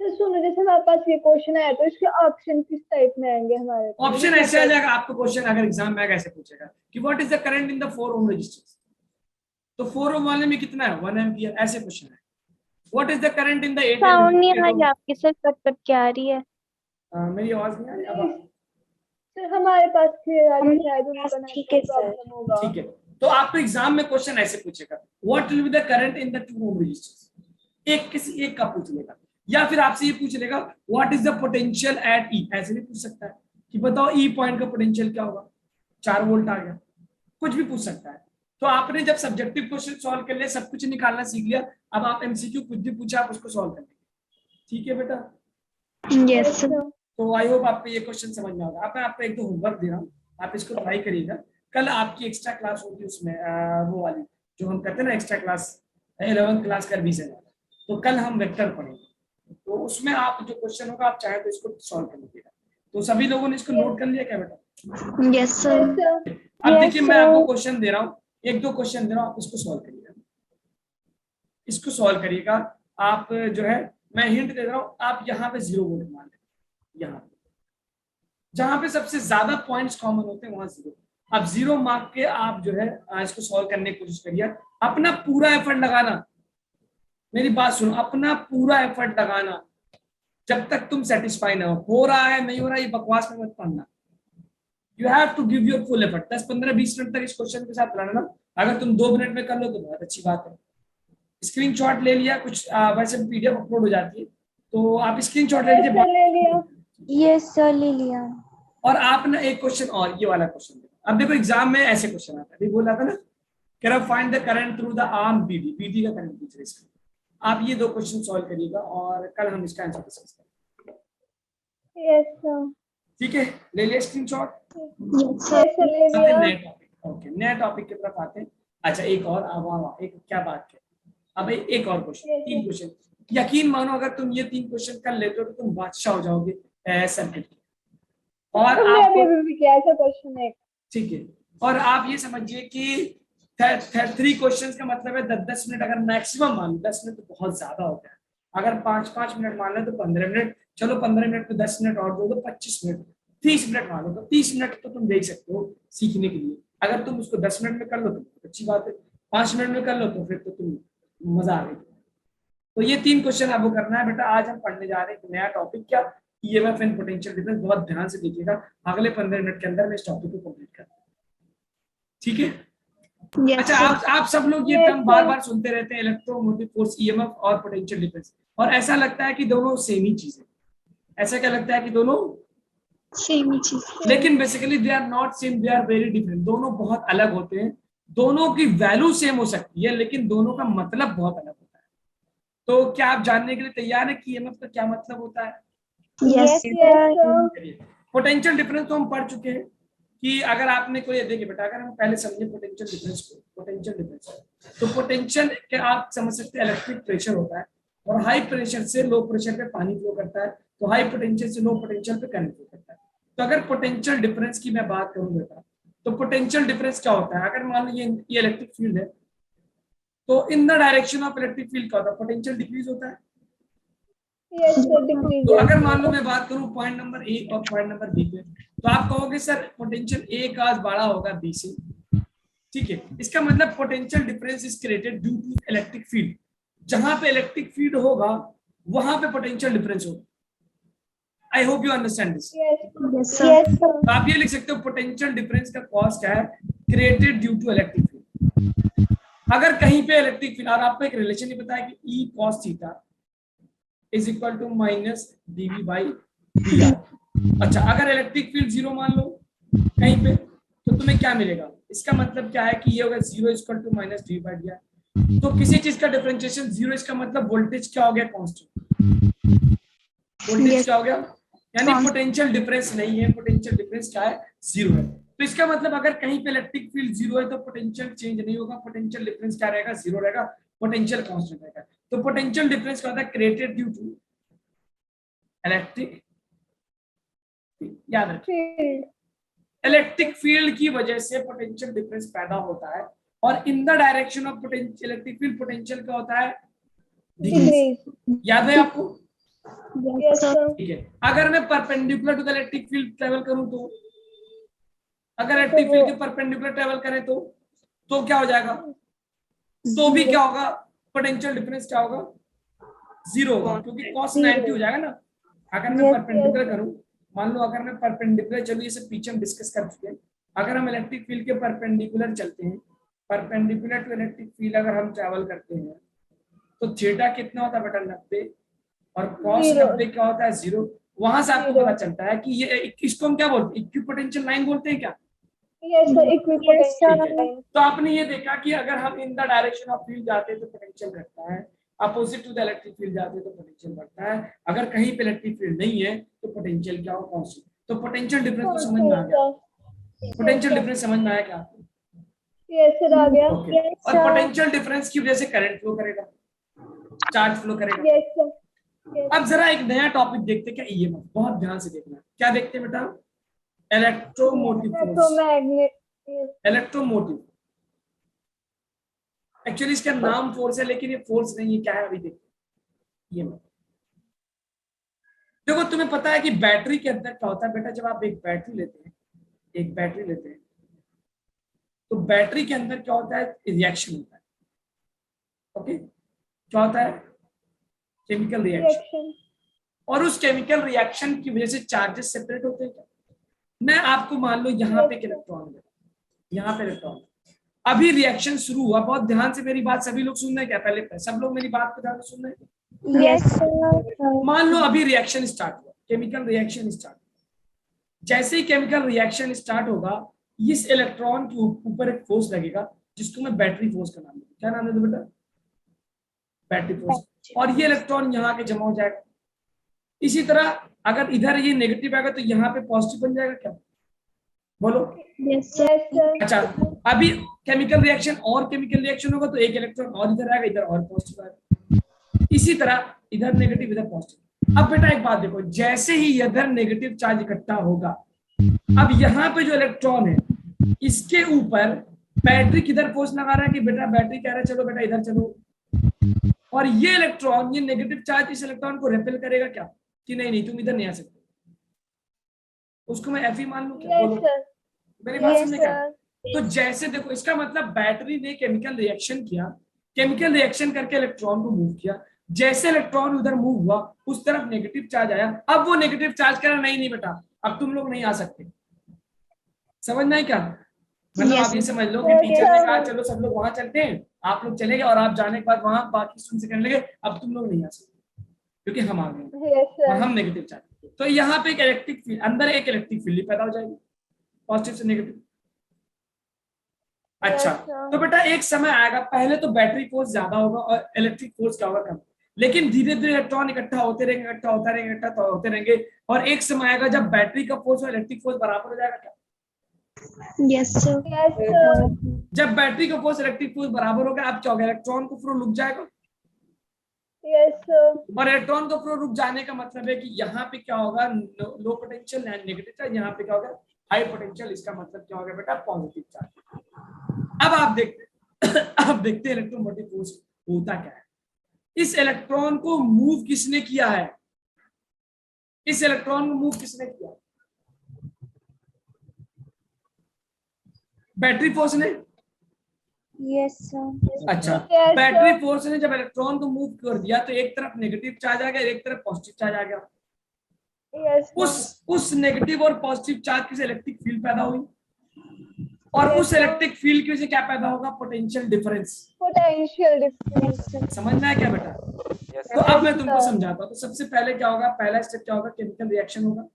सर सुनो, जैसे हमारे पास ये क्वेश्चन आया तो इसके ऑप्शन किस टाइप में आएंगे हमारे पास? ऑप्शन ऐसे आ जाएगा, आपको क्वेश्चन अगर एग्जाम में ऐसे पूछेगा कि what is the current in the 4 ohm resistance, तो 4 ओम वाले में कितना है 1 एम्पियर, ऐसे क्वेश्चन है। What is the current in the 8 sound नहीं आ ओम, रही आपकी सर, कट कट के आ रही है। मेरी आवाज नहीं आ रही अब? सर हमारे पास क्लियर आ रही है, शायद उनका ठीक है सर। प्रॉब्लम होगा। ठीक है, तो आपको एग्जाम में क्वेश्चन ऐसे पूछेगा, what will be the current in the 2 ohm resistance, एक किसी एक का पूछ लेगा, या फिर आपसे ये पूछ लेगा what is the potential at E, ऐसे भी पूछ सकता है कि बताओ ई पॉइंट का पोटेंशियल क्या होगा, 4 वोल्ट आ गया, कुछ भी पूछ सकता है। तो आपने जब सब्जेक्टिव क्वेश्चन सॉल्व कर लिया, सब कुछ निकालना सीख लिया, अब आप एमसीक्यू कुछ भी पूछा आप उसको सॉल्व कर लेंगे। ठीक है बेटा? Yes sir. तो आई होप आपको ये क्वेश्चन समझ में आएगा। अब मैं आपको एक दो होमवर्क दे रहा हूँ, आप इसको ट्राई करिएगा। कल आपकी एक्स्ट्रा क्लास होगी, उसमें वो वाली जो हम करते हैं ना एक्स्ट्रा क्लास, 11th क्लास का रिवीजन, तो कल हम वेक्टर पढ़ेंगे, तो उसमें आप जो क्वेश्चन होगा आप चाहे तो इसको सॉल्व कर लीजिएगा। तो सभी लोगों ने इसको नोट कर लिया क्या बेटा? Yes sir. अब देखिए मैं आपको क्वेश्चन दे रहा हूँ, एक दो क्वेश्चन दे रहा हूँ, आप इसको सॉल्व करिएगा, इसको सॉल्व करिएगा। आप जो है मैं हिंट दे रहा हूँ, आप यहाँ पे 0 वोल्ट मान लें, यहाँ पे जहां पे सबसे ज्यादा पॉइंट्स कॉमन होते हैं वहां 0, अब 0 मार्क के आप जो है इसको सॉल्व करने की कोशिश करिए, अपना पूरा एफर्ट लगाना, मेरी बात सुनो, अपना पूरा एफर्ट लगाना, जब तक तुम सेटिस्फाई ना हो रहा है नहीं हो रहा, ये बकवास में मत पढ़ना, you have to give your full effort. 10-15-20 minute तक इस क्वेश्चन के साथ लड़ना, अगर तुम 2 मिनट में कर लो तो बहुत अच्छी बात है। स्क्रीनशॉट ले लिया, कुछ वैसे पीडीएफ अपलोड हो जाती है, तो आप स्क्रीनशॉट ले लीजिए। ले लिया। यस सर, ले लिया। और आप ना एक क्वेश्चन और, ये वाला क्वेश्चन, अब देखो एग्जाम में ऐसे क्वेश्चन आता है, अभी बोला था ना, कह रहा find the current through the arm BD, BD का करंट पूछ रहे इसका। आप ये 2 क्वेश्चन सॉल्व करिएगा और कल हम इसका आंसर डिस्कस करेंगे। Yes sir. ठीक है, ले लिया screenshot? Yes sir. Yes sir, ले लिया। नए टॉपिक, ओके नए टॉपिक की तरफ आते हैं। अच्छा एक और, अब एक क्या बात है, अब एक और क्वेश्चन, 3 क्वेश्चन, यकीन मानो अगर तुम ये 3 क्वेश्चन कर लेते हो तो तुम बादशाह हो जाओगे सर्किट के। और आपको भी किया ऐसा क्वेश्चन है, ठीक है, और आप ये समझिए कि 3 क्वेश्चंस का मतलब है 10-10 मिनट, अगर मैक्सिमम मान लो, 10 मिनट तो बहुत ज्यादा होता है, अगर 5-5 मिनट मान लो तो 15 मिनट, चलो 15 मिनट पे 10 मिनट और दो तो 25 मिनट, 30 मिनट मान लो तो 30 मिनट तो तुम देख सकते हो सीखने के लिए। अगर तुम उसको 10 मिनट में कर लो तो अच्छी बात है, 5 मिनट में कर लो तो फिर तो तुम मजा आ गई। तो ये 3 क्वेश्चन आपको करना है बेटा। आज हम पढ़ने जा रहे हैं एक नया टॉपिक, क्या, ईएमएफ एंड पोटेंशियल डिफरेंस। बहुत ध्यान से देखिएगा, अगले 15 मिनट के अंदर मैं इस टॉपिक को कंप्लीट कर, ठीक है? अच्छा आप सब लोग ये टर्म बार बार सुनते रहते हैं, इलेक्ट्रोमोटिव फोर्स, ईएमएफ और पोटेंशियल डिफरेंस, और ऐसा लगता है कि दोनों सेम ही चीज है। ऐसा क्या लगता है कि दोनों सेम ही चीज, लेकिन basically they are not same, they are very different. दोनों बहुत अलग होते हैं, दोनों की वैल्यू सेम हो सकती है लेकिन दोनों का मतलब बहुत अलग होता है। तो क्या आप जानने के लिए तैयार है कि ईएमएफ का क्या मतलब होता है? Yes yes sir. sir. Potential difference तो हम पढ़ चुके हैं कि अगर आपने कोई, देखिए बेटा, अगर हम पहले समझे पोटेंशियल डिफरेंस को, पोटेंशियल डिफरेंस तो पोटेंशियल के आप समझ सकते हैं इलेक्ट्रिक प्रेशर होता है और हाई प्रेशर से लो प्रेशर पे पानी फ्लो करता है, तो हाई पोटेंशियल से लो पोटेंशियल पे करंट फ्लो करता है। तो अगर पोटेंशियल डिफरेंस की मैं बात करूं बेटा, तो पोटेंशियल डिफरेंस क्या होता है? अगर मान लो ये इलेक्ट्रिक फील्ड है, तो इन the direction of electric field क्या होता है? पोटेंशियल डिक्रीज होता है। Yes sir, तो decrease. अगर मान लो मैं बात करूं पॉइंट नंबर ए और पॉइंट नंबर बी पे, तो आप कहोगे सर पोटेंशियल ए का बड़ा होगा बी से, ठीक है। इसका मतलब potential difference is created due to electric field. जहां पे इलेक्ट्रिक फील्ड होगा वहां पे पोटेंशियल डिफरेंस होगा। I hope you understand this. Yes. Yes sir. तो आप ये लिख सकते हो पोटेंशियल डिफरेंस का कॉज क्या है? Created due to electric field. अगर कहीं पे इलेक्ट्रिक फील्ड, और आपको एक रिलेशन नहीं पता है कि E cos theta is equal to minus dV by d r. अच्छा, अगर इलेक्ट्रिक फील्ड जीरो मान लो कहीं पे, तो तुम्हें क्या मिलेगा? इसका मतलब क्या है कि ये होगा zero equal to minus d by d r. तो किसी चीज का डिफरेंशिएशन जीरो, इसका मतलब वोल्टेज क्या हो गया? कांस्टेंट। वोल्टेज क्या हो गया? यानी पोटेंशियल डिफरेंस नहीं है, पोटेंशियल डिफरेंस क्या है? जीरो है। तो इसका मतलब अगर कहीं पे इलेक्ट्रिक फील्ड जीरो है तो पोटेंशियल चेंज नहीं होगा, पोटेंशियल डिफरेंस क्या रहेगा? जीरो रहेगा, पोटेंशियल कांस्टेंट रहेगा। तो पोटेंशियल डिफरेंस क्या होता है? क्रिएटेड ड्यू टू इलेक्ट्रिक, याद रखिए, Field. इलेक्ट्रिक फील्ड की वजह से पोटेंशियल डिफरेंस पैदा होता है। और इन the direction of potential electric field potential क्या होता है? डिक्रीज। Decrease. याद है आपको? Yes sir. ठीक है। अगर मैं perpendicular to the electric field travel करूं तो, अगर इलेक्ट्रिक फील्ड के परपेंडिकुलर ट्रेवल करें तो क्या हो जाएगा? तो भी क्या होगा? पोटेंशियल डिफरेंस क्या होगा? जीरो होगा, क्योंकि cos 90 हो जाएगा ना। अगर मैं परपेंडिकुलर करूं, मान लो अगर मैं परपेंडिकुलर, चलो ये सब पीछे हम डिस्कस कर चुके हैं। अगर हम इलेक्ट्रिक फील्ड के परपेंडिकुलर चलते हैं, परपेंडिकुलर टू इलेक्ट्रिक फील्ड अगर हम ट्रैवल करते हैं, तो थीटा कितना होता है बेटा? 90। और cos Zero. 90 क्या होता है? जीरो। वहां से आपको Zero. पता चलता है कि ये इसको हम क्या बोलते हैं? इक्विपोटेंशियल लाइन बोलते हैं क्या? Yes sir, Yes, equipotential sir. line. तो आपने ये देखा कि अगर हम in the direction of field जाते हैं तो पोटेंशियल घटता है, opposite to the electric field जाते हैं तो पोटेंशियल बढ़ता है। अगर कहीं पे इलेक्ट्रिक फील्ड नहीं है तो पोटेंशियल क्या हो? कांस्टेंट। तो पोटेंशियल डिफरेंस तो समझ में आ गया। पोटेंशियल डिफरेंस समझ में आया क्या आपको? Yes sir, आ गया. ओके। और पोटेंशियल डिफरेंस की वजह से करंट फ्लो करेगा, चार्ज फ्लो करेगा। Yes sir. Yes. अब जरा एक नया टॉपिक देखते हैं, क्या ईएमएफ, बहुत ध्यान से देखना। क्या देखते हैं बेटा? Electromotive force. Electromagnet. Yes. Electromotive, actually इसका नाम फोर्स है लेकिन ये फोर्स नहीं है। क्या है अभी देखते हैं। देखो, तुम्हें पता है कि बैटरी के अंदर क्या होता है बेटा? जब आप एक बैटरी लेते हैं, एक बैटरी लेते हैं, तो बैटरी के अंदर क्या होता है? रिएक्शन होता है। ओके, क्या होता है? Chemical reaction. Reaction. और उस केमिकल रिएक्शन की वजह से चार्जेस सेपरेट होते हैं क्या? मैं आपको मान लो यहाँ पे एक इलेक्ट्रॉन है, यहाँ पे इलेक्ट्रॉन, अभी रिएक्शन शुरू हुआ। बहुत ध्यान से मेरी बात सभी लोग सुन रहे हैं क्या? पहले सब लोग मेरी बात को ध्यान से सुन रहे हैं? Yes sir. मान लो अभी रिएक्शन स्टार्ट हुआ, केमिकल रिएक्शन स्टार्ट। जैसे ही केमिकल रिएक्शन स्टार्ट होगा, इस इलेक्ट्रॉन के ऊपर एक फोर्स लगेगा जिसको मैं बैटरी फोर्स का नाम दूंगा। क्या नाम है बेटा? Battery force. और ये इलेक्ट्रॉन यहाँ के जमा हो जाएगा। इसी तरह अगर इधर ये नेगेटिव आएगा तो यहाँ पे पॉजिटिव बन जाएगा। क्या बोलो? Yes sir. Yes sir. अच्छा, अभी केमिकल रिएक्शन और केमिकल रिएक्शन होगा तो एक इलेक्ट्रॉन और इधर आएगा, इधर और पॉजिटिव आएगा। इसी तरह इधर नेगेटिव, इधर पॉजिटिव। अब बेटा एक बात देखो, जैसे ही इधर नेगेटिव चार्ज इकट्ठा होगा, अब यहाँ पे जो इलेक्ट्रॉन है इसके ऊपर बैटरी किधर फोर्स लगा रहा है कि बेटा बैटरी कह रहा है चलो बेटा इधर चलो, और ये इलेक्ट्रॉन, ये नेगेटिव चार्ज इस इलेक्ट्रॉन को रिपेल करेगा क्या? कि नहीं नहीं तुम इधर नहीं आ सकते, उसको मैं एफ मान लूं क्या? Yes बोलो, sir. मेरी बात Yes सुनने क्या? sir. तो जैसे देखो, इसका मतलब बैटरी ने केमिकल रिएक्शन किया, केमिकल रिएक्शन करके इलेक्ट्रॉन को मूव किया। जैसे इलेक्ट्रॉन उधर मूव हुआ, उस तरफ नेगेटिव चार्ज आया। अब वो नेगेटिव चार्ज कह रहा नहीं नहीं बेटा अब तुम लोग नहीं आ सकते। समझ में क्या? मतलब आप ये समझ लो कि टीचर ने कहा चलो सब लोग वहां चलते हैं, आप लोग चले गए और आप जाने के बाद वहां बाकी स्टूडेंट से कहने लगे अब तुम लोग नहीं आ सकते क्योंकि हम आ गए Yes sir. और हम नेगेटिव चार्ज। तो यहाँ पे एक इलेक्ट्रिक फील्ड, अंदर एक इलेक्ट्रिक फील्ड पैदा हो जाएगी, पॉजिटिव से नेगेटिव। अच्छा, तो बेटा एक समय आएगा, पहले तो बैटरी फोर्स ज्यादा होगा और इलेक्ट्रिक फोर्स क्या होगा, कम। लेकिन धीरे धीरे इलेक्ट्रॉन इकट्ठा होते रहेंगे, इकट्ठा होता रहेंगे, इकट्ठा होते रहेंगे, और एक समय आएगा जब बैटरी का फोर्स और इलेक्ट्रिक फोर्स बराबर हो जाएगा क्या? Yes, sir. Yes, sir. जब बैटरी का फोर्स इलेक्ट्रिक फोर्स बराबर हो गया, अब क्या होगा, इलेक्ट्रॉन का फ्लो रुक जाएगा, Yes, sir. और इलेक्ट्रॉन का फ्लो रुक जाने का मतलब है कि यहाँ पे क्या होगा, low potential and negative charge, यहाँ पे क्या होगा, हाई पोटेंशियल। इसका मतलब क्या होगा बेटा, पॉजिटिव चार्ज। अब आप देखते हैं इलेक्ट्रोमोटिव फोर्स होता क्या है। इस इलेक्ट्रॉन को मूव किसने किया है, इस इलेक्ट्रॉन को मूव किसने किया, बैटरी फोर्स ने। Yes, sir. अच्छा, Yes, बैटरी sir. फोर्स ने जब इलेक्ट्रॉन को मूव कर दिया तो एक तरफ नेगेटिव चार्ज आ गया, एक तरफ पॉजिटिव चार्ज आ गया। Yes, sir. उस नेगेटिव और पॉजिटिव चार्ज की इलेक्ट्रिक फील्ड पैदा हुई, और Yes, उस sir. इलेक्ट्रिक फील्ड की वजह से क्या पैदा होगा, पोटेंशियल डिफरेंस। Potential difference. समझ में आया क्या बेटा? तो अब मैं तुमको समझाता हूँ। तो सबसे पहले क्या होगा, पहला स्टेप क्या होगा, केमिकल रिएक्शन होगा।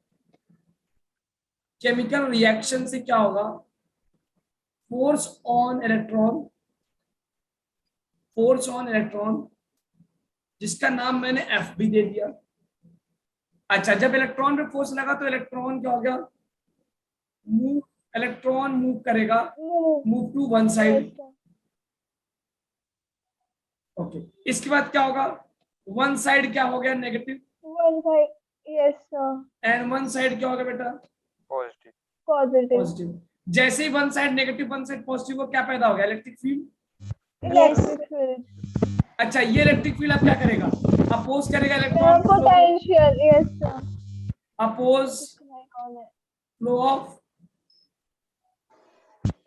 केमिकल रिएक्शन से क्या होगा, force on electron, force on electron, जिसका नाम मैंने एफ भी दे दिया। अच्छा, जब इलेक्ट्रॉन पे फोर्स लगा तो इलेक्ट्रॉन क्या हो गया, मूव, इलेक्ट्रॉन मूव करेगा, Move. Move to one Yes, side. sir. Okay, इसके बाद क्या होगा, वन साइड क्या हो गया, negative, One side. Yes, sir. And one side क्या होगा बेटा, पॉजिटिव। Positive. पॉजिटिव। जैसे ही one side negative one side positive हो, क्या पैदा हो गया, इलेक्ट्रिक फील्ड। Electric field. अच्छा, ये इलेक्ट्रिक फील्ड अब क्या करेगा, अपोज करेगा electron flow, Potential. Yes, sir. Oppose flow of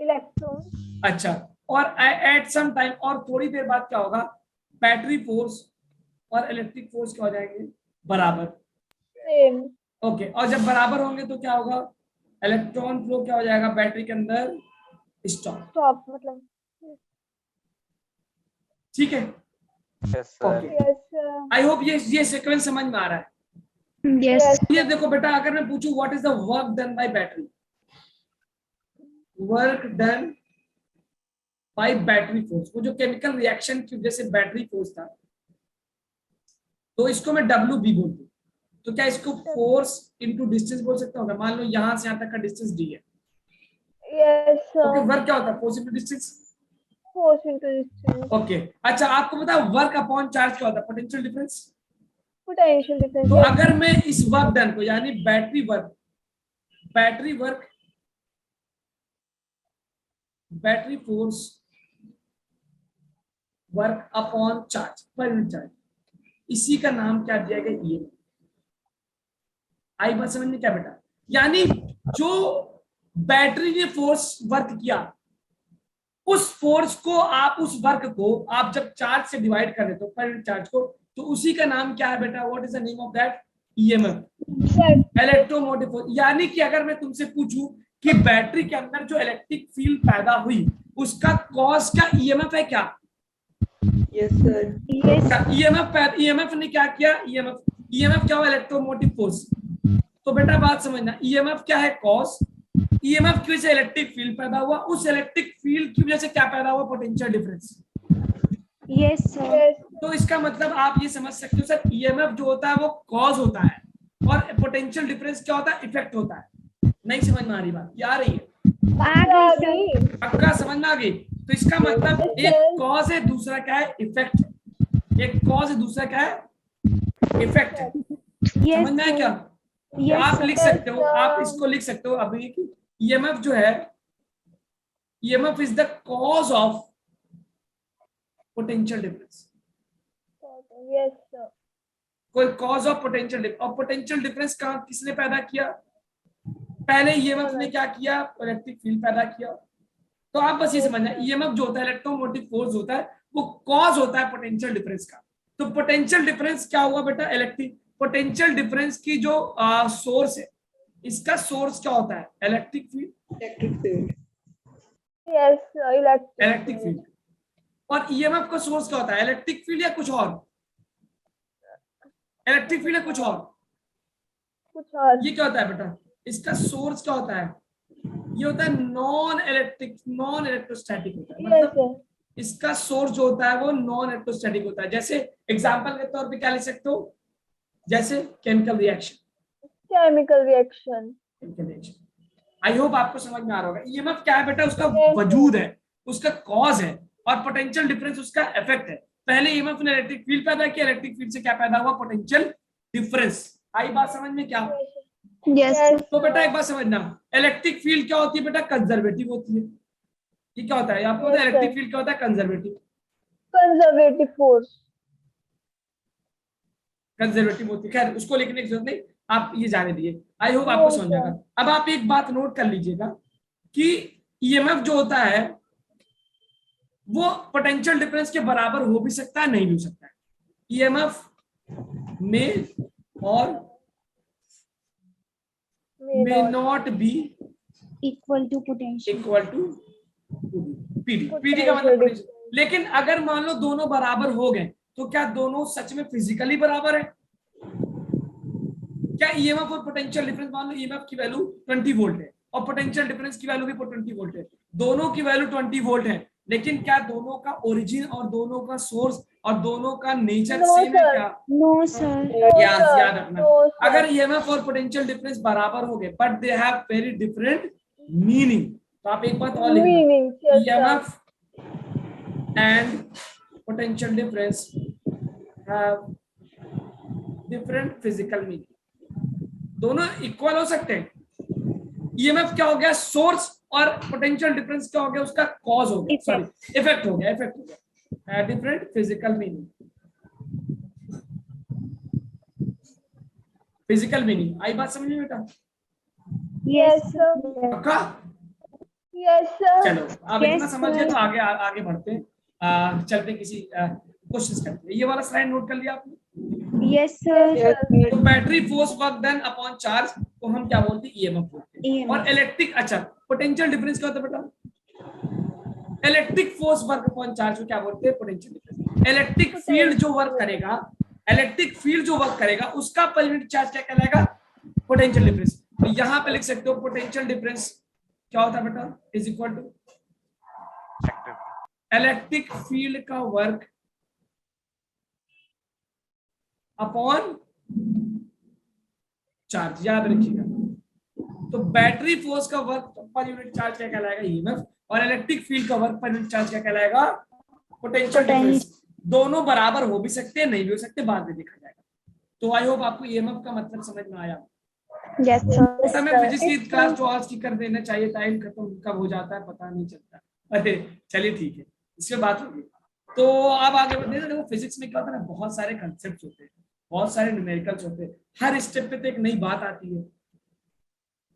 Electron. अच्छा, और एट सम टाइम, और थोड़ी देर बाद क्या होगा, बैटरी फोर्स और इलेक्ट्रिक फोर्स क्या हो जाएंगे, बराबर। Same. ओके, और जब बराबर होंगे तो क्या होगा, इलेक्ट्रॉन फ्लो क्या हो जाएगा बैटरी के अंदर, स्टॉप। Stop. मतलब. ठीक है, yes sir. Okay, Yes, sir. I hope ये सीक्वेंस समझ में आ रहा है। Yes. ये देखो बेटा, अगर मैं पूछूं what is the work done by battery, work done by battery force, वो जो केमिकल रिएक्शन की वजह से बैटरी फोर्स था, तो इसको मैं WB बोलती हूँ। तो क्या इसको फोर्स इनटू डिस्टेंस बोल सकता हूँ? मान लो यहां से यहां तक का डिस्टेंस D है, Yes, sir. ओके, वर्क क्या होता है, force into distance. Force into distance. Okay, अच्छा आपको पता है वर्क अपॉन चार्ज क्या होता है, पोटेंशियल डिफरेंस। Potential difference. तो Yes. अगर मैं इस वर्क डन को, यानी battery work battery force work upon charge पर यूनिट चार्ज, इसी का नाम क्या दिया गया, ये। आई बात समझ में क्या बेटा? यानी जो बैटरी ने फोर्स वर्क किया, उस फोर्स को आप, उस वर्क को आप जब चार्ज से डिवाइड कर देते हो, पर यूनिट चार्ज को, तो उसी का नाम क्या है बेटा, what is the name of that, EMF, electromotive force. यानी कि अगर मैं तुमसे पूछूं कि बैटरी के अंदर जो इलेक्ट्रिक फील्ड पैदा हुई, उसका कॉज क्या EMF है क्या? Yes sir. Yes. EMF ने क्या किया, EMF क्या हुआ, इलेक्ट्रोमोटिव फोर्स। तो बेटा बात समझना, EMF क्या है, कॉज। EMF की वजह से इलेक्ट्रिक फील्ड पैदा हुआ, उस इलेक्ट्रिक फील्ड की वजह से क्या पैदा हुआ, potential difference. Yes, sir. Yes. तो इसका मतलब आप ये समझ सकते हो सर, EMF जो होता है वो कॉज होता है, और पोटेंशियल डिफरेंस क्या होता है, इफेक्ट होता है। नहीं समझ में आ रही बात, क्या आ रही है? आ गई sir. पक्का समझ में आ गई? तो इसका मतलब एक कॉज है, दूसरा क्या है, इफेक्ट है। एक कॉज है, दूसरा क्या है, इफेक्ट है। Yes, समझ में आया sir. क्या? Yes, आप sir. लिख सकते हो, आप इसको लिख सकते हो अभी कि EMF जो है, EMF is the cause of potential difference. Yes, sir. कोई कॉज ऑफ पोटेंशियल डिफरेंस, और पोटेंशियल डिफरेंस कहाँ, किसने पैदा किया? पहले EMF ने क्या किया, इलेक्ट्रिक फील्ड पैदा किया। तो आप बस ये समझना, EMF जो होता है, इलेक्ट्रोमोटिव फोर्स होता है, वो कॉज होता है पोटेंशियल डिफरेंस का। तो पोटेंशियल डिफरेंस क्या हुआ बेटा, इलेक्ट्रिक पोटेंशियल डिफरेंस की जो सोर्स है, इसका सोर्स क्या होता है, electric field. Electric field. Yes, sir. Electric field. और EMF का सोर्स क्या होता है, इलेक्ट्रिक फील्ड या कुछ और? इलेक्ट्रिक फील्ड या कुछ और? कुछ और. ये क्या होता है बेटा, इसका सोर्स क्या होता है, ये होता है नॉन इलेक्ट्रोस्टैटिक होता है, Yes, मतलब sir. इसका सोर्स जो होता है वो नॉन इलेक्ट्रोस्टैटिक होता है। जैसे एग्जांपल के तौर पे क्या लिख सकते हो, जैसे chemical reaction, Chemical reaction. I hope आपको समझ में आ रहा होगा। ईएमएफ क्या है बेटा, उसका Yes, वजूद है, उसका कॉज है, और पोटेंशियल डिफरेंस उसका इफेक्ट है। पहले ईएमएफ ने इलेक्ट्रिक फील्ड पैदा किया, इलेक्ट्रिक फील्ड से क्या पैदा हुआ, पोटेंशियल डिफरेंस। आई बात समझ में क्या? Yes, sir. तो बेटा एक बात समझना, इलेक्ट्रिक फील्ड क्या होती है बेटा, कंजर्वेटिव होती है। ये क्या होता है आपको पता है, Yes, इलेक्ट्रिक sir. फील्ड क्या होता है, कंजर्वेटिव, Conservative force. कंजर्वेटिव होती है। खैर उसको लिखने की जरूरत नहीं, आप ये जाने दिए, आई होप आपको समझ आएगा। अब आप एक बात नोट कर लीजिएगा कि ईएमएफ जो होता है वो पोटेंशियल डिफरेंस के बराबर हो भी सकता है, नहीं भी हो सकता है। ईएमएफ में और may not be Equal to potential. Equal to PD. PD का मतलब potential। लेकिन अगर मान लो दोनों बराबर हो गए तो क्या दोनों सच में फिजिकली बराबर है? क्या ईएमएफ और पोटेंशियल डिफरेंस, मान लो ईएमएफ की वैल्यू 20 वोल्ट है और पोटेंशियल डिफरेंस की वैल्यू भी 20 वोल्ट है, दोनों की वैल्यू 20 वोल्ट है, लेकिन क्या दोनों का ओरिजिन और दोनों का सोर्स और दोनों का नेचर No, सेम है sir. क्या? No, sir. No, याद sir. याद रखना, No, sir. अगर ईएमएफ और पोटेंशियल डिफरेंस बराबर हो गए but they have very different meaning, तो आप एक बात और लिखना, Meaning. Yes, sir. EMF and potential difference have different physical meaning. दोनों इक्वल हो सकते हैं। ईएमएफ क्या हो गया, सोर्स, और पोटेंशियल डिफरेंस क्या हो गया, उसका कॉज हो गया, सॉरी इफेक्ट हो गया, different physical meaning. Physical meaning I बात समझ में बेटा? Yes, sir. पक्का? Yes, sir. चलो अब Yes, इतना समझ गए sir. तो आगे आगे बढ़ते हैं, चलते किसी क्वेश्चन करते हैं। ये वाला स्लाइड नोट कर लिया आपने? Yes, sir. Yes, sir. तो battery force work done upon charge को हम क्या बोलते हैं, ईएमएफ बोलते हैं। EMF. और इलेक्ट्रिक, अच्छा पोटेंशियल डिफरेंस क्या होता है बेटा, electric force work upon charge को क्या बोलते हैं, पोटेंशियल डिफरेंस। इलेक्ट्रिक फील्ड जो वर्क करेगा, इलेक्ट्रिक फील्ड जो वर्क करेगा उसका पर यूनिट चार्ज क्या कहलाएगा, पोटेंशियल डिफरेंस। तो यहां पे लिख सकते हो पोटेंशियल डिफरेंस क्या होता है बेटा, is equal to electric field का वर्क अपॉन चार्ज, याद रखिएगा। तो बैटरी फोर्स का वर्क पर यूनिट चार्ज क्या कहलाएगा, ईएमएफ, और इलेक्ट्रिक फील्ड का वर्क पर यूनिट चार्ज क्या कहलाएगा, पोटेंशियल डिफरेंस। दोनों बराबर हो भी सकते हैं, नहीं भी हो सकते, बाद में देखा जाएगा। तो आई होप आपको ईएमएफ का मतलब समझ में आया। Yes, sir. हमें फिजिक्स की क्लास जो आज की कर देना चाहिए, टाइम खत्म कब हो जाता है पता नहीं चलता। अरे चलिए ठीक है, इसमें बात होगी। तो अब आगे बढ़ते हैं। देखो फिजिक्स में क्या होता है ना, बहुत सारे कंसेप्ट होते हैं, बहुत सारे न्यूमेरिकल्स होते हैं, हर स्टेप पे तो एक नई बात आती है।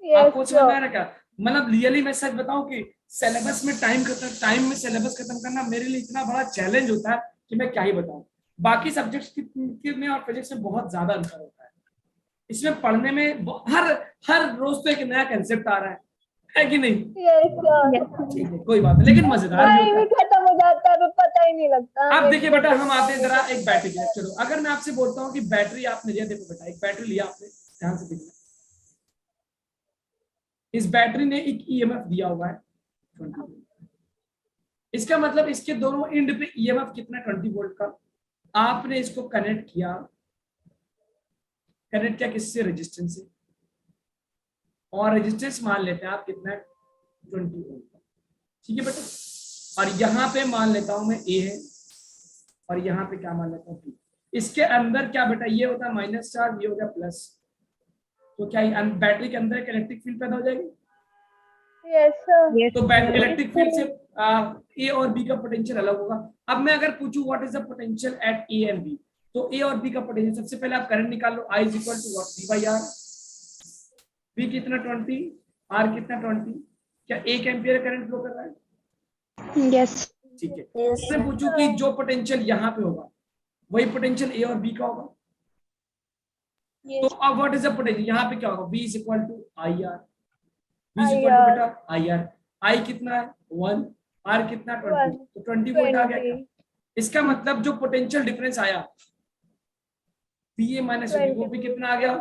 Yes, आपको समझ में आ sir. रहा क्या, मतलब रियली मैं सच बताऊं कि सिलेबस में टाइम में सिलेबस खत्म करना मेरे लिए इतना बड़ा चैलेंज होता है कि मैं क्या ही बताऊं। बाकी सब्जेक्ट्स में और फिजिक्स में बहुत ज्यादा अंतर होता है। इसमें पढ़ने में हर रोज तो एक नया कंसेप्ट आ रहा है कि नहीं? Yes, sir. ठीक है कोई बात नहीं, लेकिन मजेदार भी टाइम होता ही है। खत्म हो जाता है, तो पता ही नहीं लगता। आप देखिए बेटा, हम आते हैं जरा एक बैटरी की। चलो अगर मैं आपसे बोलता हूँ कि बैटरी आपने लिया, देखो बेटा एक बैटरी लिया आपने, ध्यान से देखना, इस बैटरी ने एक ईएमएफ दिया हुआ है 20 वोल्ट। इसका मतलब इसके दोनों एंड पे ईएमएफ कितना, 20 वोल्ट का। आपने इसको कनेक्ट किया किससे, रेजिस्टेंस से, और रेजिस्टेंस मान लेते हैं आप कितना, 20 वोल्ट का, ठीक है बेटा। और यहाँ पे मान लेता हूं मैं ए है, और यहाँ पे क्या मान लेता हूँ बी। इसके अंदर क्या बेटा, ये होता है माइनस चार्ज, ये हो गया प्लस, तो क्या बैटरी के अंदर एक इलेक्ट्रिक फील्ड पैदा हो जाएगी। Yes, sir. Yes, तो sir. इलेक्ट्रिक फील्ड से ए और बी का पोटेंशियल अलग होगा। अब मैं अगर पूछूं what is the potential at A and B, तो ए और बी का पोटेंशियल, सबसे पहले आप करंट निकाल लो, I is equal to what, B by R. B कितना 20, आर कितना 20, क्या 1 एम्पियर करंट फ्लो कर रहा है, Yes. ठीक है। मैं पूछूं कि जो पोटेंशियल यहाँ पे होगा वही पोटेंशियल ए और बी का होगा, तो अब व्हाट इज द पोटेंशियल, यहाँ पे क्या होगा, B is equal to I R. B is equal to बेटा आई आर, आई कितना है 1, आर कितना 20, तो 20 वोल्ट आ गया क्या? इसका मतलब जो पोटेंशियल डिफरेंस आया पी ए माइनस वो भी कितना आ गया,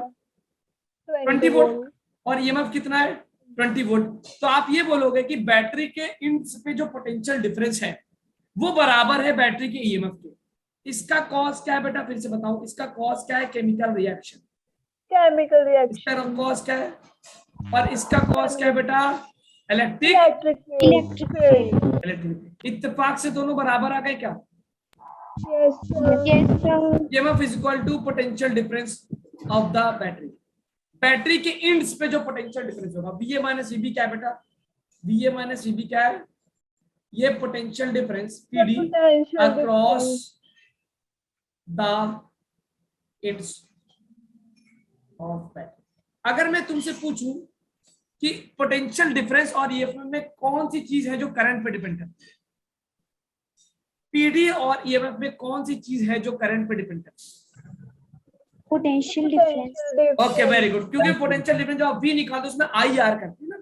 20 वोल्ट, और ईएमएफ कितना है 20 वोल्ट। तो आप ये बोलोगे कि बैटरी के इंड्स पे जो पोटेंशियल डिफरेंस है वो बराबर है बैटरी के ईएमएफ के। इसका कॉज क्या है बेटा, फिर से बताऊं, इसका कॉज क्या है, केमिकल रिएक्शन। केमिकल इसका रिएक्शन, कॉज क्या है, और इसका कॉज क्या है बेटा, इलेक्ट्रिक इलेक्ट्रिक फील्ड। इलेक्ट्रिक। इत्तेफाक से दोनों बराबर आ गए क्या? Yes sir, Yes, sir. EMF is equal to potential difference of the battery. Battery के इंड्स पे जो पोटेंशियल डिफरेंस होगा, VA माइनस VB क्या है बेटा, VA माइनस VB क्या है, ये potential difference PD across the ends of battery. अगर मैं तुमसे पूछूं कि पोटेंशियल डिफरेंस और EMF में कौन सी चीज है जो करंट पे डिपेंड करती है, PD और EMF में कौन सी चीज है जो करंट पे डिपेंड करती है? Potential difference. Okay very good, क्योंकि पोटेंशियल डिफरेंस जो आप V निकालते हो उसमें IR करते हैं ना,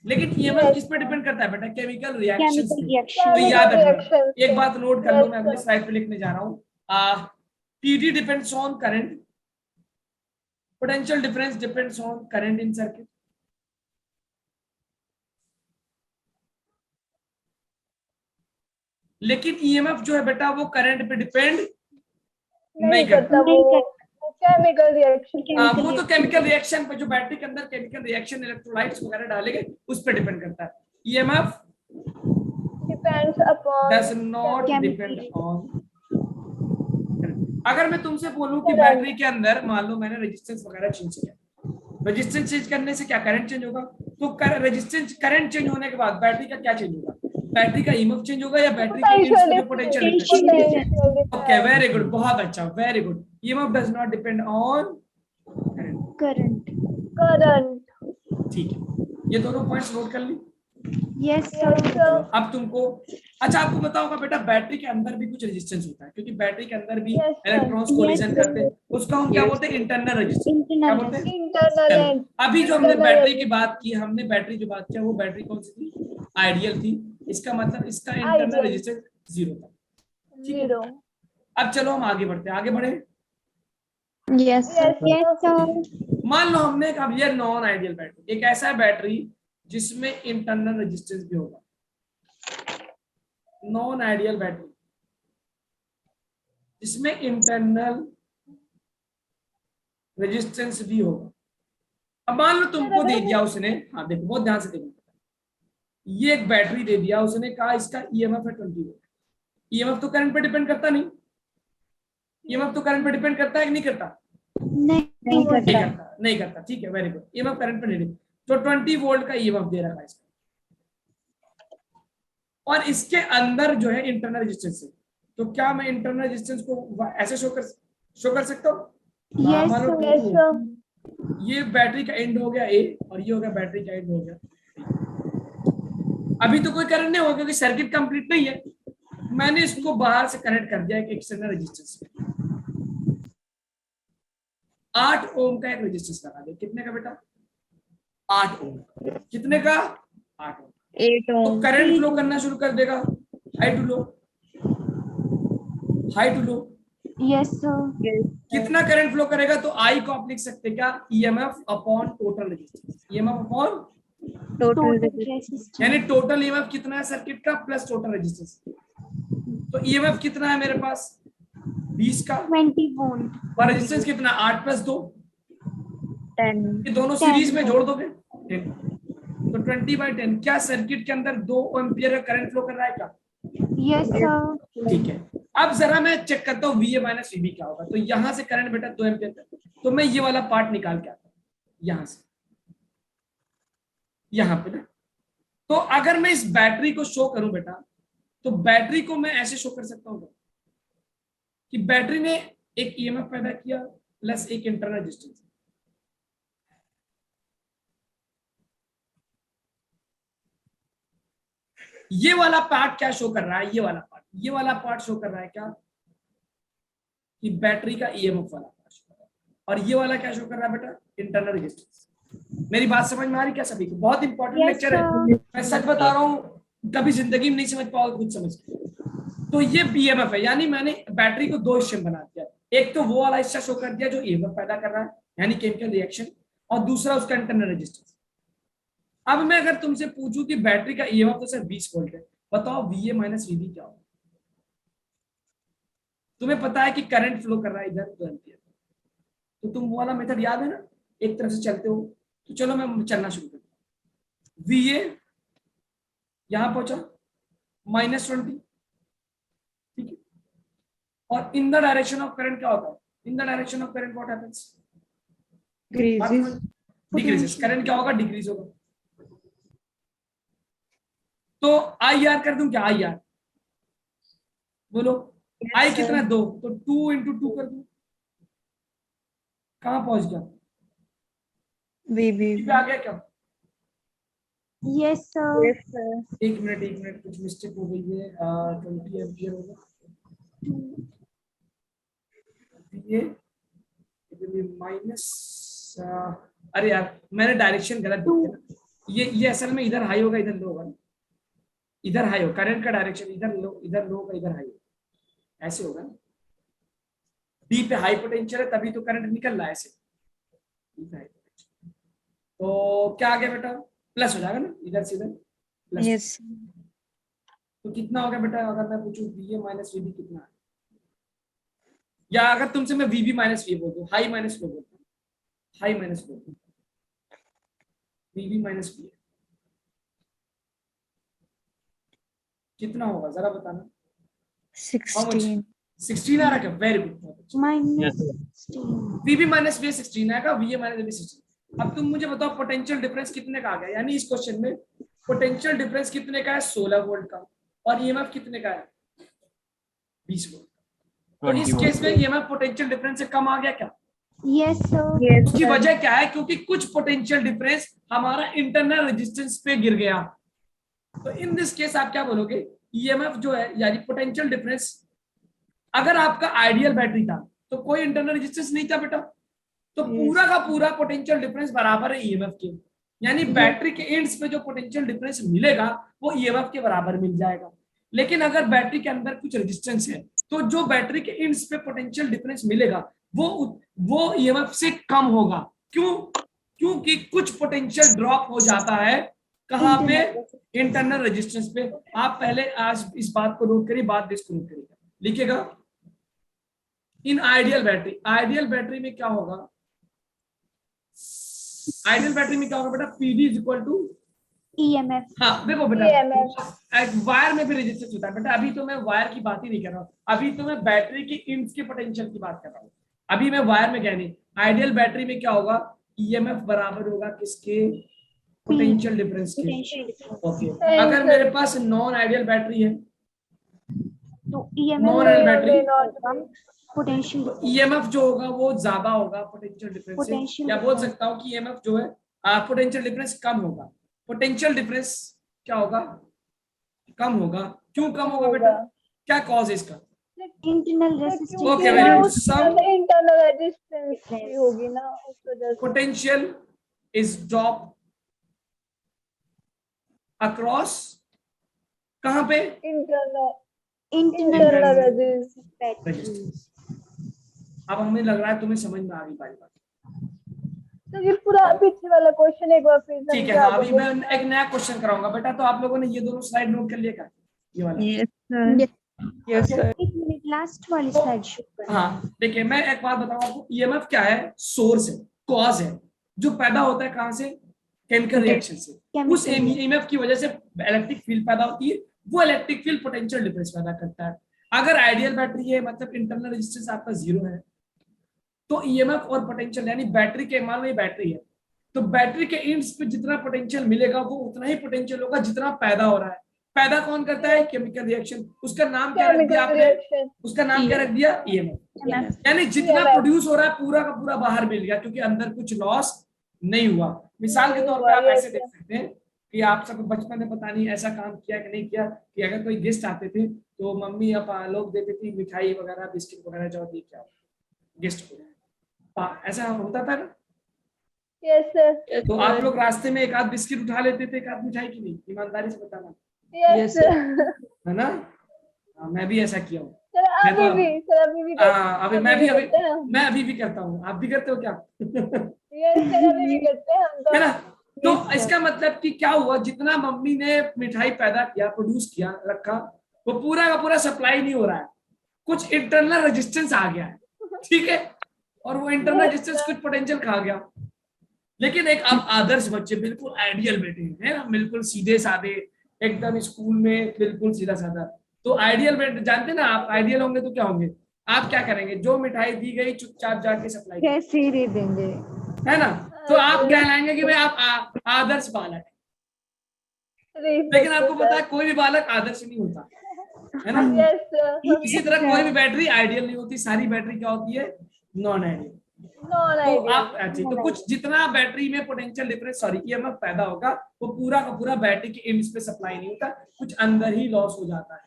लेकिन EMF किस पे डिपेंड करता है बेटा, केमिकल रिएक्शन। Chemical reaction. तो याद रखना, एक बात नोट कर लो, मैं अगले स्लाइड पे लिखने जा रहा हूँ। PD depends on current, potential difference depends on current in circuit. लेकिन EMF जो है बेटा वो करंट पे डिपेंड नहीं करता। वो केमिकल रिएक्शन। वो तो केमिकल रिएक्शन पे, जो बैटरी के अंदर केमिकल रिएक्शन इलेक्ट्रोलाइट्स वगैरह डालेंगे उस पर डिपेंड करता है। EMF depends upon does not Chemical depend on. अगर मैं तुमसे बोलूं कि बैटरी के अंदर मान लो मैंने रेजिस्टेंस वगैरह चेंज किया, रेजिस्टेंस चेंज करने से क्या करंट चेंज होगा, तो रेजिस्टेंस करंट चेंज होने के बाद बैटरी का क्या चेंज होगा, बैटरी का EMF चेंज होगा या बैटरी का पोटेंशियल। ओके वेरी गुड, बहुत अच्छा, very good. EMF does not depend on Current. Current. ठीक है, ये दोनों पॉइंट्स नोट कर ली। Yes, sir. अब तुमको अच्छा, आपको पता होगा बेटा बैटरी के अंदर भी कुछ रेजिस्टेंस होता है, क्योंकि बैटरी के अंदर भी Yes, sir. Electrons collision Yes, करते हैं, उसका हम क्या बोलते हैं, इंटरनल रेजिस्टेंस। क्या Internal. बोलते हैं? इंटरनल चलो, अभी जो हमने internal बैटरी की बात की, हमने बैटरी जो बात किया वो बैटरी कौन सी थी, आइडियल थी। इसका मतलब इसका इंटरनल Ideal. रेजिस्टेंस 0 था। ठीक है, 0। अब चलो हम आगे बढ़ते हैं, आगे बढ़े। Yes, sir. Yes, sir. मान लो हमने अब ये नॉन आइडियल बैटरी, एक ऐसा बैटरी जिसमें इंटरनल रेजिस्टेंस भी होगा, नॉन आइडियल बैटरी जिसमें इंटरनल रेजिस्टेंस भी होगा। अब मान लो तुमको दे दिया उसने, हाँ देखो बहुत ध्यान से देखो, ये एक बैटरी दे दिया उसने, कहा इसका EMF है 20 वोल्ट। EMF तो करंट पे डिपेंड करता नहीं, EMF तो करंट पे डिपेंड करता है कि नहीं करता, नहीं करता. नहीं करता। ठीक है, वेरी गुड, EMF करंट पे नहीं डिपेंड। तो 20 वोल्ट का EMF दे रखा है इसका, और इसके अंदर जो है इंटरनल रेजिस्टेंस है। तो क्या मैं इंटरनल रेजिस्टेंस को ऐसे शो कर सकता हूँ? Yes, मान लो sir. Yes sir. ये बैटरी का एंड हो गया A और ये हो गया बैटरी का एंड हो गया। अभी तो कोई करंट नहीं होगा क्योंकि सर्किट कंप्लीट नहीं है, मैंने इसको बाहर से कनेक्ट कर दिया एक एक्सटर्नल रेजिस्टेंस से। 8 ओम का एक रेजिस्टेंस लगा दिया। कितने का बेटा? 8 ओम। कितने का? 8 ओम। 8 तो करंट फ्लो करना शुरू कर देगा, high to low, high to low. Yes, sir. कितना करंट फ्लो करेगा? तो आई को आप लिख सकते क्या, EMF upon total resistance. EMF upon Total resistance. यानी टोटल EMF कितना है सर्किट का प्लस टोटल रेजिस्टेंस। तो EMF कितना है मेरे पास? 20 का। 20 volt. और रेजिस्टेंस कितना? 8 प्लस 2, 10. ये दोनों सीरीज में जोड़ दोगे 10। तो 20/10 क्या सर्किट के अंदर 2 एम्पियर का करंट फ्लो कर रहा है क्या? Yes, sir. ठीक है, अब जरा मैं चेक करता हूँ VA माइनस VB क्या होगा। तो यहां से करंट बेटा 2 एम्पियर का, तो मैं ये वाला पार्ट निकाल के आता हूँ यहां से, यहां पे ना। तो अगर मैं इस बैटरी को शो करूं बेटा, तो बैटरी को मैं ऐसे शो कर सकता हूं कि बैटरी ने एक EMF पैदा किया प्लस एक इंटरनल रेजिस्टेंस। ये वाला पार्ट क्या शो कर रहा है? ये वाला पार्ट शो कर रहा है क्या कि बैटरी का EMF वाला पार्ट शो कर रहा है, और ये वाला क्या शो कर रहा है बेटा? Internal resistance. मेरी बात समझ में आ रही क्या सभी को? बहुत इंपॉर्टेंट Yes, लेक्चर है, sir. मैं सच बता रहा हूँ, कभी जिंदगी में नहीं समझ पाओगे, खुद समझ के। तो ये EMF है, यानी मैंने बैटरी को 2 हिस्से में बना दिया। एक तो वो वाला हिस्सा शो कर दिया जो EMF पैदा कर रहा है यानी केमिकल रिएक्शन, और दूसरा उसका इंटरनल रेजिस्टेंस। अब मैं अगर तुमसे पूछूं कि बैटरी का ईएमएफ तो सिर्फ 20 वोल्ट है, बताओ VA माइनस VB क्या होगा? तुम्हें पता है कि करंट फ्लो कर रहा है इधर 2 एम्पियर, तो तुम वो वाला मेथड याद है ना, एक तरफ से चलते हो। तो चलो मैं चलना शुरू करता हूं। VA यहां पहुंचा -20, ठीक है, और इन द डायरेक्शन ऑफ करंट क्या होता है? इन the direction of current what happens? Decreases. Current क्या होगा? डिक्रीज होगा। तो IR कर दूं क्या? IR बोलो, आई कितना? 2, तो 2 × 2 कर दूं, कहां पहुंच गया? VB पे आ गया क्या? yes sir Yes, sir. एक मिनट, कुछ मिस्टेक हो गई है। 20 एम्पियर होगा ये माइनस, अरे यार मैंने डायरेक्शन गलत दिया ना। ये असल में इधर हाई होगा, इधर लो होगा ना। इधर हाई हो, करंट का डायरेक्शन इधर लो होगा, इधर हाई होगा, ऐसे होगा ना। डी पे हाई पोटेंशियल है तभी तो करंट निकल रहा है ऐसे। तो क्या आ गया बेटा? प्लस हो जाएगा ना, इधर से इधर प्लस। yes तो कितना हो गया बेटा? अगर मैं पूछूं VA माइनस VB कितना है, या अगर तुमसे मैं VB माइनस VA बोल दूं, हाई माइनस लो बोलता हूं, high minus low, VB minus VA कितना होगा जरा बताना। 16 16 आ रहा क्या? Very good. minus 16 VB minus VA 16 आएगा, VA माइनस VB 16। अब तुम मुझे बताओ पोटेंशियल डिफरेंस कितने का आ गया? यानी इस क्वेश्चन में पोटेंशियल डिफरेंस कितने का है? 16 वोल्ट का। और EMF कितने का है? 20 वोल्ट। तो इस केस में EMF पोटेंशियल डिफरेंस से कम आ गया क्या? yes sir Yes, उसकी sir. वजह क्या है? क्योंकि कुछ पोटेंशियल डिफरेंस हमारा इंटरनल रेजिस्टेंस पे गिर गया। तो इन दिस केस आप क्या बोलोगे? EMF जो है यानी पोटेंशियल डिफरेंस, अगर आपका आइडियल बैटरी था तो कोई इंटरनल रेजिस्टेंस नहीं था बेटा, तो पूरा का पूरा पोटेंशियल डिफरेंस बराबर है EMF के। यानी बैटरी के एंड्स पे जो पोटेंशियल डिफरेंस मिलेगा वो EMF के बराबर मिल जाएगा। लेकिन अगर बैटरी के अंदर कुछ रेजिस्टेंस है तो जो बैटरी के एंड्स पे पोटेंशियल डिफरेंस मिलेगा वो EMF से कम होगा। क्यों? क्योंकि कुछ पोटेंशियल ड्रॉप हो जाता है कहां पे? इंटरनल रेजिस्टेंस पे। आप पहले आज इस बात को नोट करिए, बाद में इसको नोट करिएगा, लिखिएगा। इन आइडियल बैटरी में क्या होगा? आइडियल बैटरी में क्या होगा बेटा? PD is equal to EMF हाँ देखो बेटा, EMF। वायर में भी रेजिस्टेंस होता है बेटा। अभी तो मैं वायर की बात ही नहीं कर रहा हूँ, अभी तो मैं बैटरी की इंड्स के पोटेंशियल की बात कर रहा हूँ। अभी मैं वायर में गया नहीं। आइडियल बैटरी में क्या होगा? EMF बराबर होगा किसके? पोटेंशियल डिफरेंस के। ओके, अगर मेरे पास नॉन आइडियल बैटरी है तो EMF non ideal battery, potential तो EMF जो होगा वो ज्यादा होगा पोटेंशियल डिफरेंस से, या बोल सकता हूँ कि EMF जो है पोटेंशियल डिफरेंस कम होगा। पोटेंशियल डिफरेंस क्या होगा? कम होगा। क्यों कम होगा बेटा? क्या कॉज है इसका? internal resistance Okay, very good. Some internal resistance होगी ना उस वजह से। potential is drop across कहां पे? Internal resistance. रेजिस्टेंस। अब हमें लग रहा है तुम्हें समझ में आ गई बारी बात। तो ये पूरा पीछे वाला क्वेश्चन एक बार फिर ठीक है, हाँ अभी मैं एक नया क्वेश्चन कराऊंगा बेटा। तो आप लोगों ने ये दोनों स्लाइड नोट कर लिया क्या? ये वाला? yes sir Yes, sir. एक मिनट लास्ट वाली स्लाइड शो कर हाँ देखिए, मैं एक बात बताऊं आपको। EMF क्या है? सोर्स है, कॉज है, जो पैदा होता है कहां से? केमिकल रिएक्शन से। उस EMF की वजह से इलेक्ट्रिक फील्ड पैदा होती है, वो इलेक्ट्रिक फील्ड पोटेंशियल डिफरेंस पैदा करता है। अगर आइडियल बैटरी है मतलब इंटरनल रेजिस्टेंस आपका 0 है, तो EMF और पोटेंशियल यानी बैटरी के, मान लो ये बैटरी है, तो बैटरी के एंड्स पे जितना पोटेंशियल मिलेगा वो उतना ही पोटेंशियल होगा जितना पैदा हो रहा है। पैदा कौन करता है? Chemical reaction. उसका नाम क्या रख दिया आपने? उसका नाम क्या रख दिया? EMF। यानी जितना प्रोड्यूस हो रहा है पूरा का पूरा बाहर मिल गया, क्योंकि अंदर कुछ लॉस नहीं हुआ। मिसाल के तौर पे आप ऐसे देख सकते हैं कि आप सब बचपन में पता नहीं ऐसा काम किया कि नहीं किया कि अगर कोई गेस्ट आते थे तो मम्मी या लोग देते थे मिठाई वगैरह, बिस्किट वगैरह, जो दी क्या गेस्ट को, ऐसा होता था ना? Yes sir. तो आप लोग रास्ते में एक आध बिस्किट उठा लेते थे, एक आध मिठाई की नहीं? ईमानदारी से बताना, यस सर। है ना? मैं भी ऐसा किया हूँ। अभी मैं अभी भी करता हूँ। आप भी करते हो क्या? यस सर, अभी भी करते हैं हम तो। है ना? तो Yes, sir. इसका मतलब कि क्या हुआ, जितना मम्मी ने मिठाई पैदा किया, प्रोड्यूस किया, रखा, वो पूरा का पूरा सप्लाई नहीं हो रहा है, कुछ इंटरनल रेजिस्टेंस आ गया है, ठीक है, और वो इंटरनल रेजिस्टेंस कुछ पोटेंशियल खा गया। लेकिन एक अब आदर्श बच्चे बिल्कुल आइडियल बेटे हैं ना, बिल्कुल सीधे साधे, एकदम स्कूल में बिल्कुल सीधा साधा, तो आइडियल बेटे जानते ना आप, आइडियल होंगे तो क्या होंगे, आप क्या करेंगे, जो मिठाई दी गई चुपचाप जाके सप्लाई, कैसे ही दे देंगे। है ना, तो आप कहलाएंगे कि भाई आप आदर्श बालक, लेकिन आपको पता है कोई भी बालक आदर्श नहीं होता, है ना। Yes, sir. इसी तरह कोई भी बैटरी आइडियल नहीं होती, सारी बैटरी क्या होती है, नॉन आइडियल। Non तो ideal. आप तो कुछ जितना बैटरी में पोटेंशियल डिफरेंस ईएमएफ पैदा होगा, वो पूरा का पूरा बैटरी के एंड्स पे सप्लाई नहीं होता, कुछ अंदर ही लॉस हो जाता है,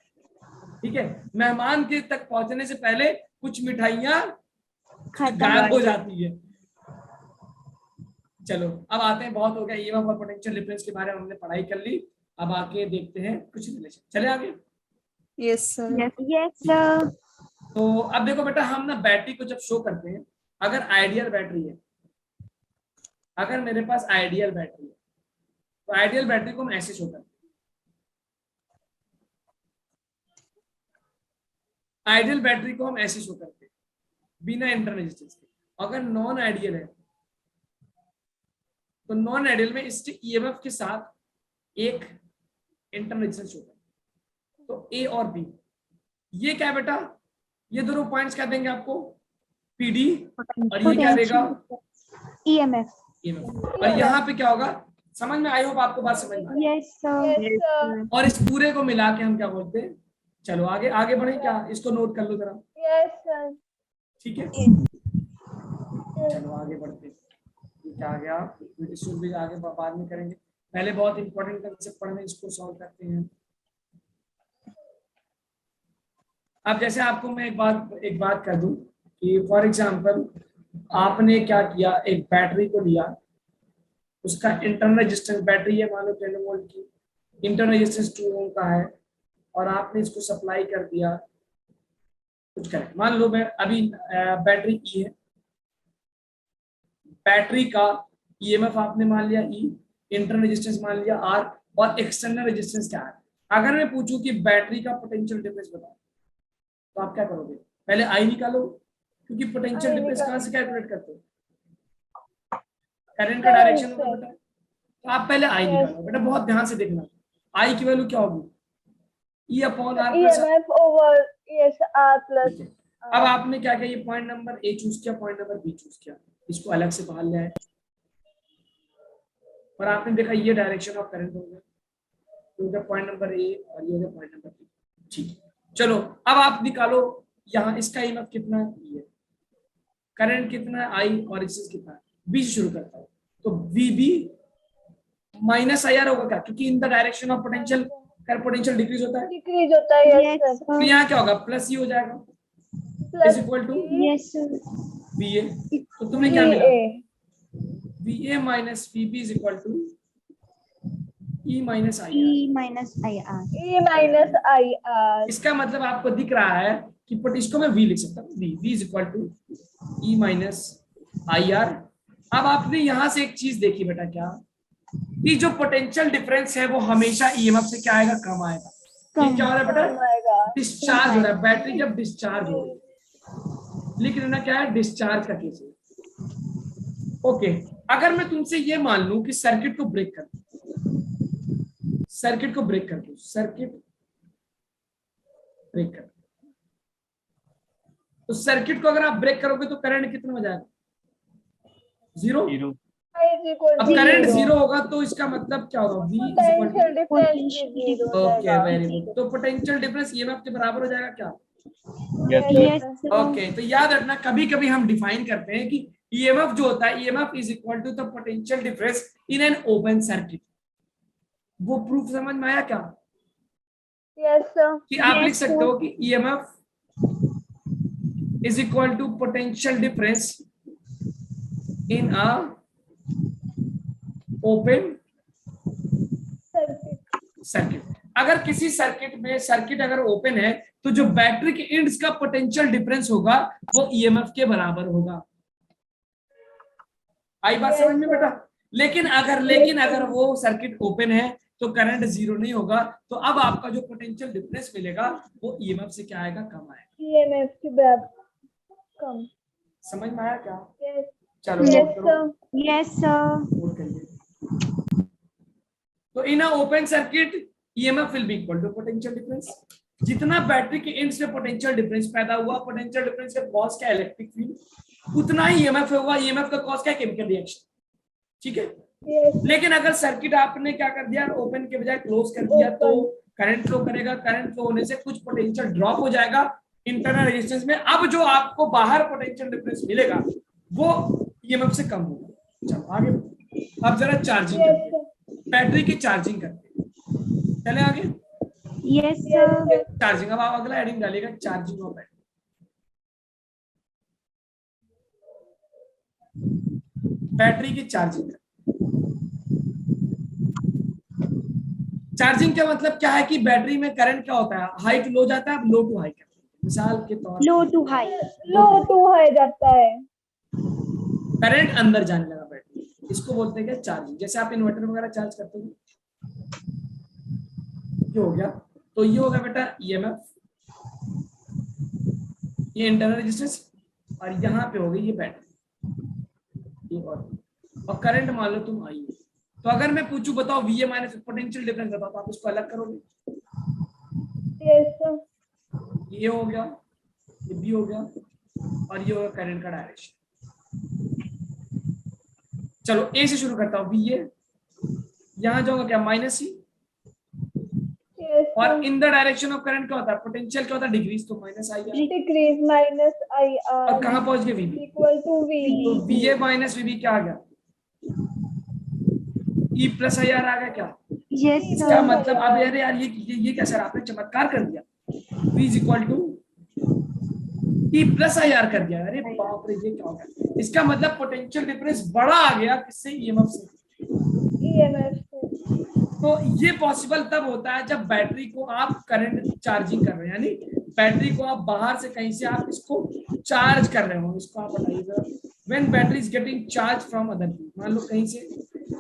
ठीक है। मेहमान के तक पहुंचने से पहले कुछ मिठाइयां गायब हो जाती है। चलो अब आते हैं, बहुत हो गया ईएमएफ और पोटेंशियल डिफरेंस के बारे में हमने पढ़ाई कर ली, अब आके देखते हैं कुछ रिलेशन, चले आगे। Yes, sir. Yes, sir. तो अब देखो बेटा, हम ना बैटरी को जब शो करते हैं, अगर आइडियल बैटरी है, अगर मेरे पास आइडियल बैटरी है, तो आइडियल बैटरी को हम ऐसे शो करते हैं, आइडियल बैटरी को हम ऐसे शो करते हैं बिना इंटरनल रेजिस्टेंस के। अगर नॉन आइडियल है, तो नॉन आइडियल में इसके ईएमएफ के साथ एक इंटरनल रेजिस्टेंस शो करते हैं। तो ए और बी, ये क्या बेटा, ये दोनों पॉइंट्स क्या देंगे आपको, पीडी, और ये क्या देगा, EMF. ईएमएफ। और यहाँ पे क्या होगा, समझ में आई, होप आपको बात समझ में आई। Yes, sir. Yes, sir. और इस पूरे को मिला के हम क्या बोलते हैं, चलो आगे आगे बढ़े क्या, इसको नोट कर लो जरा, Yes, sir. ठीक है, चलो आगे बढ़ते हैं। ये क्या आ गया, इसको भी आगे बाद में करेंगे, पहले बहुत इंपॉर्टेंट कंसेप्ट पढ़ने, इसको सॉल्व करते हैं। अब जैसे आपको मैं एक बात कर दूं कि फॉर एग्जांपल आपने क्या किया, एक बैटरी को लिया, उसका इंटरनल रेजिस्टेंस, बैटरी है मान लो 10 वोल्ट की, इंटरनल रेजिस्टेंस 2 ओम का है, और आपने इसको सप्लाई कर दिया कुछ करें, मान लो मैं अभी बैटरी ई है, बैटरी का ईएमएफ आपने मान लिया ई, इंटरनल रेजिस्टेंस मान लिया आर, और एक्सटर्नल रेजिस्टेंस क्या है। अगर मैं पूछूं कि बैटरी का पोटेंशियल डिफरेंस बताओ, तो आप क्या करोगे, पहले आई निकालो, क्योंकि पोटेंशियल डिफरेंस कहां से कैलकुलेट करते हो, करंट का डायरेक्शन होगा बेटा, तो आप पहले आई निकालो बेटा, बहुत ध्यान से देखना, आई की वैल्यू क्या होगी, E upon R plus. EMF over yes R plus. अब आपने क्या किया, ये पॉइंट नंबर ए चूज किया, पॉइंट नंबर बी चूज किया, इसको अलग से बाहर ले आए, और आपने देखा ये डायरेक्शन ऑफ करंट हो गया, तो पॉइंट नंबर ए और ये हो गया पॉइंट नंबर बी, ठीक है। चलो अब आप निकालो यहाँ, इसका ईएमएफ कितना है, करंट कितना है आई, और रेजिस्टेंस कितना है, बी से शुरू करता हूँ, तो वीबी माइनस आई आर होगा क्या, क्योंकि इन द डायरेक्शन ऑफ पोटेंशियल, कर पोटेंशियल डिक्रीज होता है, Decrease होता है, yes, Yes, sir. तो sir. यहाँ क्या होगा, प्लस ई हो जाएगा, Plus is equal to Yes, sir. V A, तो तुम्हें क्या मिला, VA. V A minus V B is equal to E minus I R. E minus IR. E minus IR. इसका मतलब आपको दिख रहा है कि इसको मैं v लिख सकता हूँ, v is equal to E minus I R. अब आपने यहां से एक चीज देखी बेटा, क्या कि जो पोटेंशियल डिफरेंस है वो हमेशा ईएमएफ से क्या आएगा, कम आएगा। ये क्या हो रहा है बेटा, Oh my God. डिस्चार्ज हो रहा है, बैटरी जब डिस्चार्ज हो रही है, लिख लेना क्या है, डिस्चार्ज का केस है। ओके, अगर मैं तुमसे ये मान लूं कि सर्किट को ब्रेक कर, सर्किट को ब्रेक कर दो, सर्किट ब्रेक कर, तो सर्किट को अगर आप ब्रेक करोगे तो करंट कितना हो जाएगा, जीरो। I is equal अब to करंट zero. जीरो होगा तो इसका मतलब क्या होगा, V is Potential equal to, difference भी zero हो ओके जाएगा. वेरी गुड, तो पोटेंशियल डिफरेंस ईएमएफ के बराबर हो जाएगा क्या, Yes, sir. ओके। तो याद रखना, कभी कभी हम डिफाइन करते हैं कि ईएमएफ जो होता है, EMF is equal to the potential difference in an open circuit. वो प्रूफ समझ में आया क्या, Yes, sir. कि आप Yes, लिख सकते हो कि EMF is equal to potential difference in a open Circuit. Circuit. अगर किसी सर्किट में, सर्किट अगर ओपन है तो जो बैटरी के एंड्स का पोटेंशियल डिफरेंस होगा वो ईएमएफ के बराबर होगा। आई बात समझ में बेटा, लेकिन अगर वो सर्किट ओपन है तो करंट जीरो नहीं होगा, तो अब आपका जो पोटेंशियल डिफरेंस मिलेगा वो ईएमएफ से क्या आएगा, कम आएगा। EMF के बराबर कम। समझ में आया क्या? यस चलो यस नोट करो, सर। Yes, sir. नोट करिए। तो in open circuit EMF will be equal to potential difference. जितना बैटरी के एंड से पोटेंशियल डिफरेंस पैदा हुआ, पोटेंशियल डिफरेंस का कॉज क्या, इलेक्ट्रिक फील्ड, उतना ही ईएमएफ होगा। ईएमएफ का कॉज क्या, केमिकल रिएक्शन। ठीक है। यस लेकिन अगर सर्किट आपने क्या कर दिया, ओपन के बजाय क्लोज कर दिया, तो करंट फ्लो करेगा। करंट फ्लो होने से कुछ पोटेंशियल ड्रॉप हो जाएगा इंटरनल रेजिस्टेंस में। अब जो आपको बाहर पोटेंशियल डिफरेंस मिलेगा वो ईएमएफ से कम होगा। चलो आगे, अब जरा चार्जिंग करते हैं, बैटरी की चार्जिंग करते हैं। चले आगे, Yes, sir. चार्जिंग। अब आप अगला हेडिंग डालेगा, चार्जिंग ऑफ बैटरी। बैटरी की चार्जिंग। चार्जिंग का मतलब क्या है कि बैटरी में करंट क्या होता है, हाई टू लो जाता है, लो टू हाई करते हैं। मिसाल के तौर Low to high. Low to high जाता है। करंट अंदर जाने लगा बैटरी, इसको बोलते हैं क्या, चार्जिंग। जैसे आप इन्वर्टर वगैरह चार्ज करते हो, ये हो गया। तो ये होगा बेटा ईएमएफ, ये इंटरनल रेजिस्टेंस, और यहाँ पे हो गई ये बैटरी, ये और करंट मान लो तुम आई। तो अगर मैं पूछूं बताओ वीए माइनस पोटेंशियल डिफरेंस बताओ, तो आप उसको अलग करोगे। Yes sir. ये हो गया, ये भी हो गया, और ये होगा करंट का डायरेक्शन। चलो ए से शुरू करता हूँ। वीए यहाँ जाऊंगा क्या, माइनस सी, यस और इन द डायरेक्शन ऑफ करंट क्या होता है, पोटेंशियल क्या होता है, डिग्रीज, तो माइनस आई। डिक्रीज माइनस आई और आर कहाँ पहुंच गए, वीबी। इक्वल टू तो वी। वीए माइनस वीबी क्या आ गया, ई प्लस आई आर आ गया क्या। Yes, इसका sir. मतलब अब अरे यार ये क्या सर, आपने चमत्कार कर दिया। V is equal to E plus I R कर दिया। अरे बाप रे, ये क्या हो गया। इसका मतलब पोटेंशियल डिफरेंस बड़ा आ गया, किससे, ईएमएफ से। EMF से। तो ये पॉसिबल तब होता है जब बैटरी को आप करंट चार्जिंग कर रहे हैं, यानी बैटरी को आप बाहर से कहीं से आप इसको चार्ज कर रहे हो। इसको आप बताइएगा, when battery is getting charge from other, मान लो कहीं से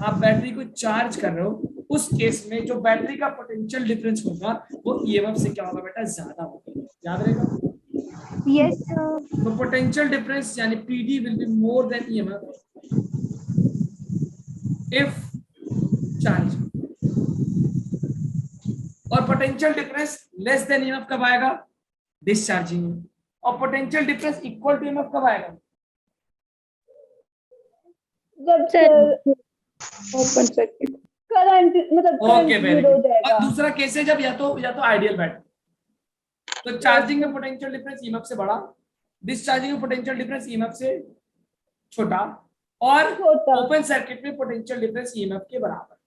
आप बैटरी को चार्ज कर रहे हो, उस केस में जो बैटरी का पोटेंशियल डिफरेंस होगा वो ईएमएफ से क्या होगा बेटा, ज्यादा होगा। याद रहेगा। Yes, sir. तो पोटेंशियल डिफरेंस यानी PD will be more than EMF if charge, और potential difference less than EMF कब आएगा, डिस्चार्जिंग में। और potential difference equal to EMF कब आएगा, जब सर ओपन सर्किट। करंट मतलब ओके करंट वेरी जीरो हो गुड। जाएगा। और दूसरा केस है जब या तो आइडियल बैटरी, तो चार्जिंग में पोटेंशियल डिफरेंस ईएमएफ से बड़ा, डिस्चार्जिंग में पोटेंशियल डिफरेंस ईएमएफ से छोटा, और छोटा। ओपन सर्किट में पोटेंशियल डिफरेंस ईएमएफ के बराबर।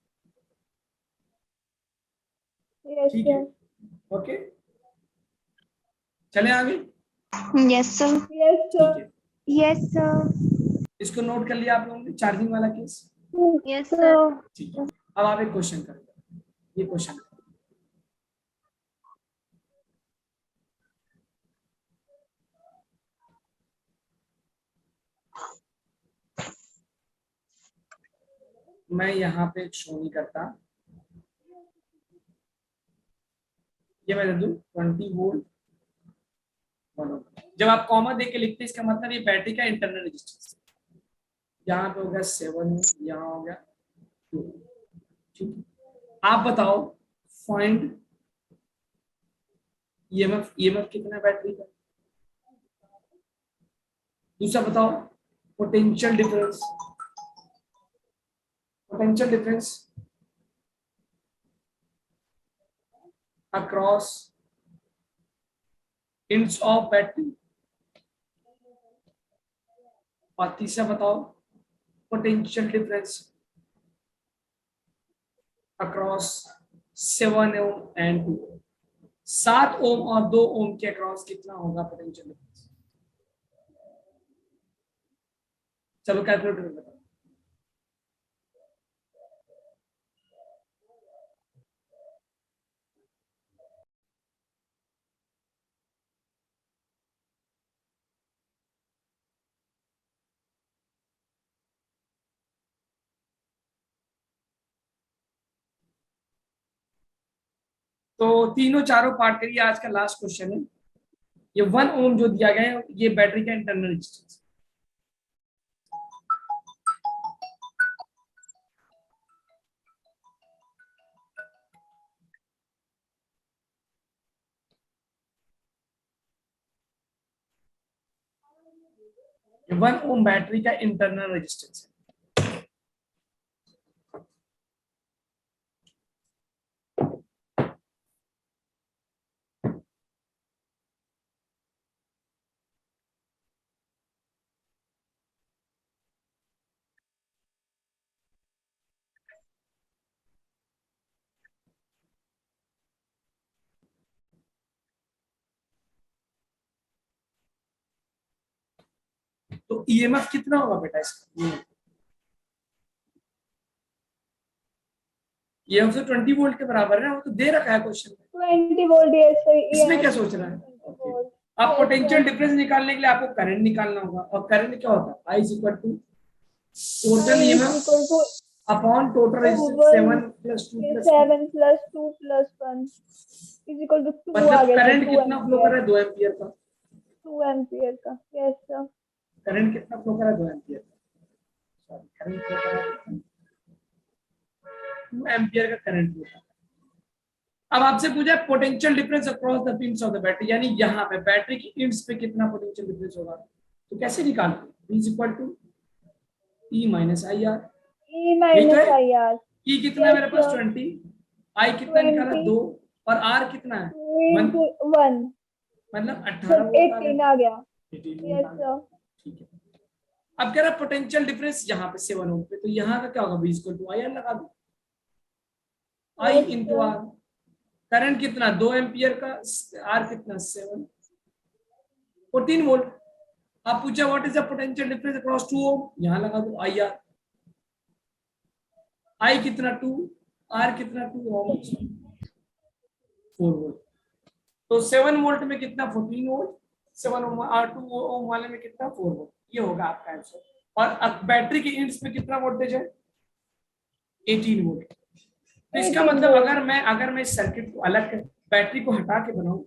यस ठीक है, सर। ओके, चले आगे। Yes, sir. यस ठीक सर। है, Yes, sir. इसको नोट कर लिया आप लोगों ने, चार्जिंग वाला केस। Yes, sir. ठीक है, अब आप एक क्वेश्चन करें, ये क्वेश्चन मैं यहाँ पे शो नहीं करता, ये मैं दे दूं 20 वोल्ट। जब आप कॉमा दे के लिखते हैं इसका मतलब ये बैटरी का इंटरनल रेजिस्टेंस, यहाँ पे हो गया 7, यहाँ हो गया 2। ठीक है, आप बताओ फाइंड ईएमएफ, ईएमएफ कितना है बैटरी का। दूसरा बताओ potential difference, potential difference across inch of battery. और तीसरा बताओ potential difference across 7 ohm and 2। 7 ओम और 2 ओम के अक्रॉस कितना होगा पोटेंशियल डिफरेंस। चलो कैलकुलेटर में बताओ। तो तीनों चारों पार्ट करिए, आज का लास्ट क्वेश्चन है। ये 1 ओम जो दिया गया है ये बैटरी का इंटरनल रेजिस्टेंस। ये 1 ओम बैटरी का इंटरनल रेजिस्टेंस है। तो ईएमएफ कितना होगा बेटा इसका? ये तो 20 वोल्ट के बराबर है ना, वो तो दे रखा है क्वेश्चन में। 20 वोल्ट, यस सर। इसमें क्या सोच रहा है? अब पोटेंशियल डिफरेंस निकालने के लिए आपको करंट निकालना होगा, और करंट क्या होता है? I equal to total EMF upon total resistance 7 plus 2 plus 1 is equal to 2 आ मतलब गया। करंट कितना फ्लो कर रहा है? 2 एम्पियर का। 2 एम्पियर का, यस सर। करंट कितना फ्लो कर रहा है? 2 एम्पियर का। सॉरी, करंट फ्लो कर रहा है 2 एम्पियर का करंट फ्लो कर रहा है। अब आपसे पूछा potential difference across the pins of the battery, यानी यहाँ पे बैटरी की इंड्स पे कितना पोटेंशियल डिफरेंस होगा, तो कैसे निकालते हैं? V equal to E minus I R. E minus I R. E कितना है मेरे पास? 20। I कितना निकाला? 2। और R कितना है? 1। 1 मतलब 18 वोल्ट 18 आ गया। 18 यस वोल्ट। सर। ठीक है। अब कह रहा पोटेंशियल डिफरेंस यहाँ पे 7 ओम पे, तो यहाँ का क्या होगा? V equal to I R लगा दो, I इंटू आर। करंट कितना? 2 एम्पियर का, R कितना? 7, 14 वोल्ट। आप पूछा what is the potential difference across 2 ओम, यहाँ लगा दो आई आर। I कितना? 2, R कितना? 2 ओम, 4 वोल्ट। तो 7 वोल्ट में कितना? 14 वोल्ट। 7 ओम और 2 ओम वाले में कितना? 4 वोल्ट। ये होगा आपका आंसर। और अब बैटरी की इंड्स में कितना वोल्टेज है? 18 वोल्ट। तो इसका मतलब अगर मैं इस सर्किट को अलग कर, बैटरी को हटा के बनाऊं,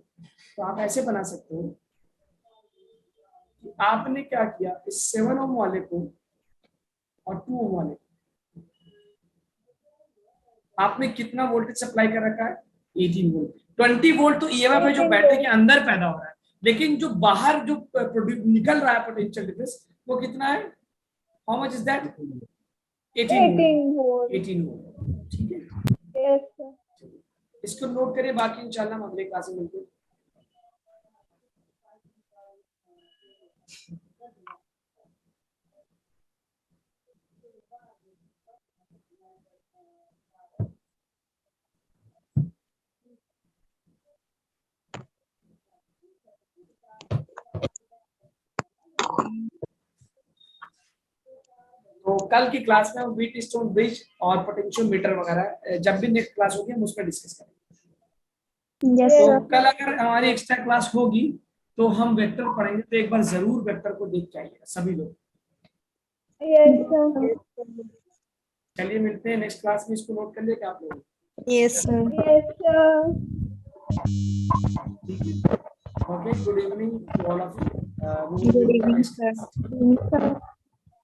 तो आप ऐसे बना सकते हो कि आपने क्या किया, इस 7 ओम वाले को और 2 ओम वाले को आपने कितना वोल्टेज सप्लाई कर रखा है? 18 वोल्ट। 20 वोल्ट तो ईएमएफ है जो बैटरी के अंदर पैदा हो रहा है, लेकिन जो बाहर जो निकल रहा है पोटेंशियल डिफरेंस, वो कितना है? How much is that? 18 volt. 18 volt. ठीक है, यस सर। इसको नोट करिए, बाकी इंशाल्लाह हम अगले क्लास में मिलते हैं। तो कल की क्लास में हम व्हीट स्टोन ब्रिज और पोटेंशियोमीटर वगैरह जब भी नेक्स्ट क्लास होगी हम उस पर डिस्कस करेंगे। यस तो सर। कल अगर हमारी एक्स्ट्रा क्लास होगी तो हम वेक्टर पढ़ेंगे, तो एक बार जरूर वेक्टर को देख के आइएगा सभी लोग। Yes sir. चलिए मिलते हैं नेक्स्ट क्लास में, इसको नोट कर लिया क्या आप लोग? Yes sir. Yes sir. Okay, good evening to all of you. Good evening sir.